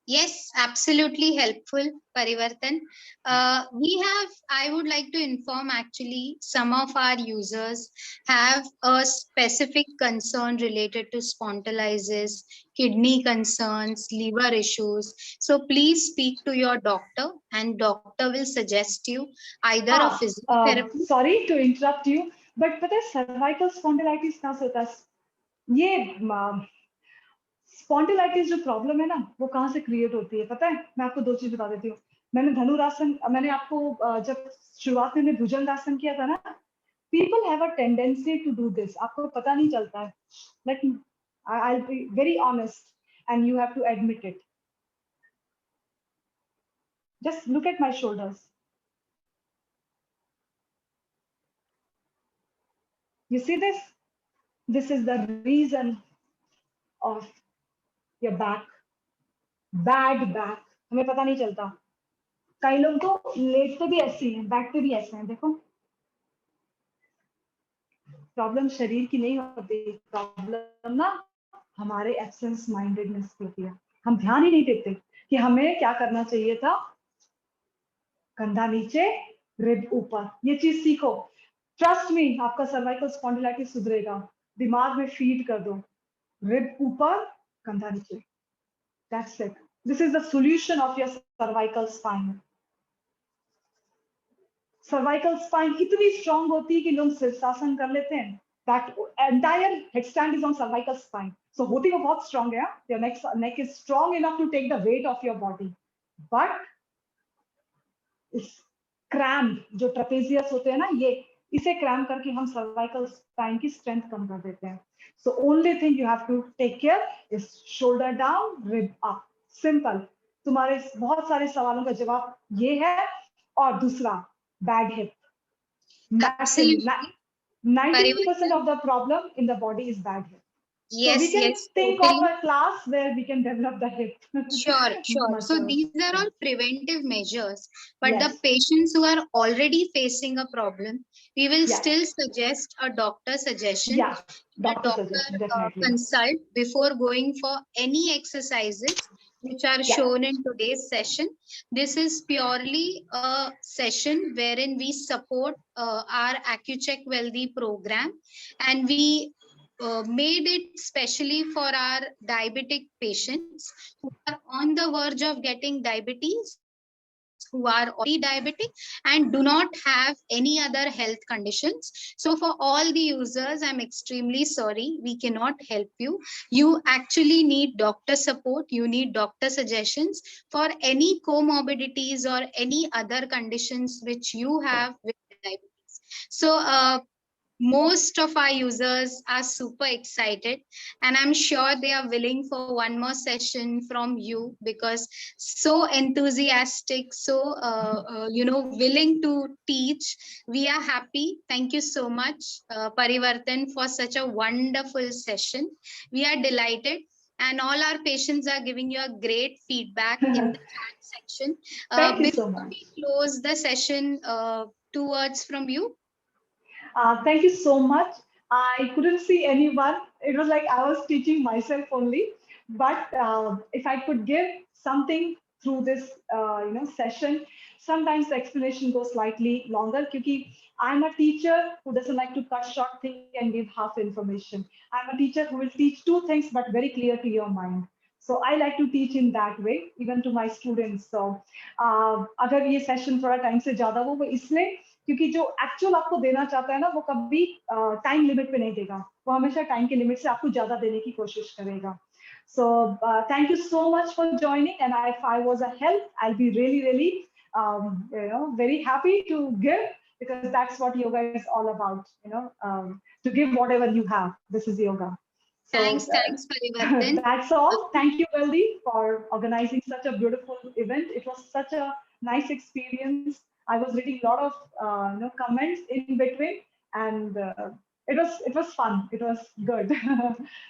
Yes, absolutely helpful, Parivartan. I would like to inform actually, some of our users have a specific concern related to spondylitis, kidney concerns, liver issues. So please speak to your doctor, and doctor will suggest you either a physiotherapy. Sorry to interrupt you, but पता है cervical spondylitis कहाँ से होता है? ये spondylitis जो problem है ना, वो कहाँ से क्रिएट होती है पता है? मैं आपको दो चीज बता देती हूँ। मैंने धनुरासन, मैंने आपको जब शुरुआत में भुजंगासन किया था ना, people have a tendency to do this, आपको पता नहीं चलता है। Like I'll be very honest and you have to admit it. Just look at my shoulders. You see this? This is the reason of your back, bad back. हमें पता नहीं चलता। कई लोग तो लेटते भी ऐसे हैं, बैठते भी ऐसे हैं, देखो। प्रॉब्लम शरीर की नहीं होती, प्रॉब्लम ना हमारे एब्सेंस माइंडेडनेस की होती है। हम ध्यान ही नहीं देते कि हमें क्या करना चाहिए था। कंधा नीचे, रिब ऊपर, ये चीज सीखो। ट्रस्ट मी, आपका सर्वाइकल स्पॉन्डिलाइटिस सुधरेगा। दिमाग में फीड कर दो, रिब ऊपर, कंधा नीचे। That's it. This is the solution of your cervical spine. Cervical spine इतनी strong होती है कि लोग शीर्षासन कर लेते हैं। That entire headstand is on cervical spine. So होती वो बहुत strong है। Your neck is strong enough to take the weight of your body. But इस क्रैम्प जो ट्रेपेजियस होते हैं ना, ये इसे क्रैम करके हम सर्वाइकल स्पाइन की स्ट्रेंथ कम कर देते हैं। So only thing you have to take care is shoulder down, rib up. Simple. तुम्हारे बहुत सारे सवालों का जवाब ये है। और दूसरा, bad hip. Absolutely. 90% of the problem in the body is bad hip. So we Yes, can yes, think totally. of a class where we can develop the hip. Sure, sure. So muscles. these are all preventive measures, but Yes. the patients who are already facing a problem, we will Yeah. still suggest a doctor suggestion. Yeah, The doctor suggestion, definitely. consult before going for any exercises which are Yeah. shown in today's session. This is purely a session wherein we support our AccuCheck Wealthy program, and we made it specially for our diabetic patients who are on the verge of getting diabetes, who are already diabetic and do not have any other health conditions. So for all the users, I'm extremely sorry, we cannot help you. You actually need doctor support. You need doctor suggestions for any comorbidities or any other conditions which you have with diabetes. So most of our users are super excited, and I'm sure they are willing for one more session from you, because so enthusiastic, so willing to teach. We are happy. Thank you so much, Parivartan, for such a wonderful session. We are delighted, and all our patients are giving you a great feedback in the chat section. Thank you so Before much. we close the session, 2 words from you. Thank you so much. I couldn't see anyone. It was like I was teaching myself only. But if I could give something through this, session, sometimes the explanation goes slightly longer because I'm a teacher who doesn't like to cut short things and give half information. I'm a teacher who will teach two things, but very clear to your mind. So I like to teach in that way, even to my students. So अगर ये session थोड़ा time से ज़्यादा हो, वो इसलिए क्योंकि जो एक्चुअल आपको देना चाहता है ना, वो कभी टाइम लिमिट पे नहीं देगा, वो हमेशा टाइम के लिमिट से आपको ज्यादा देने की कोशिश करेगा. So thank you so much for joining, and if I was a help, I'll be really very happy to give, because that's what yoga is all about, to give whatever you have. This is yoga. So Thanks, Parivartan. that's all. Thank you, Weldy, for organizing such a beautiful event. It was such a nice experience. I was reading a lot of comments in between, and it was fun. It was good.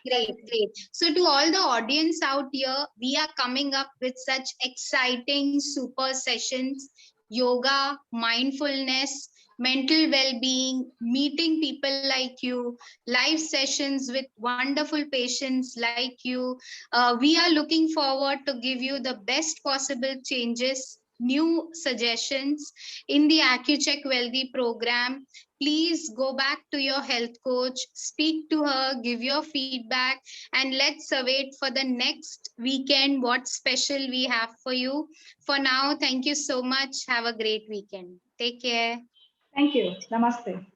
Great. So to all the audience out here, we are coming up with such exciting super sessions yoga, mindfulness, mental well-being, meeting people like you, live sessions with wonderful patients like you. We are looking forward to give you the best possible changes, new suggestions in the AccuCheck Wealthy program. Please go back to your health coach, speak to her, give your feedback, and let's await for the next weekend what special we have for you. For now, thank you so much. Have a great weekend. Take care. Thank you. Namaste.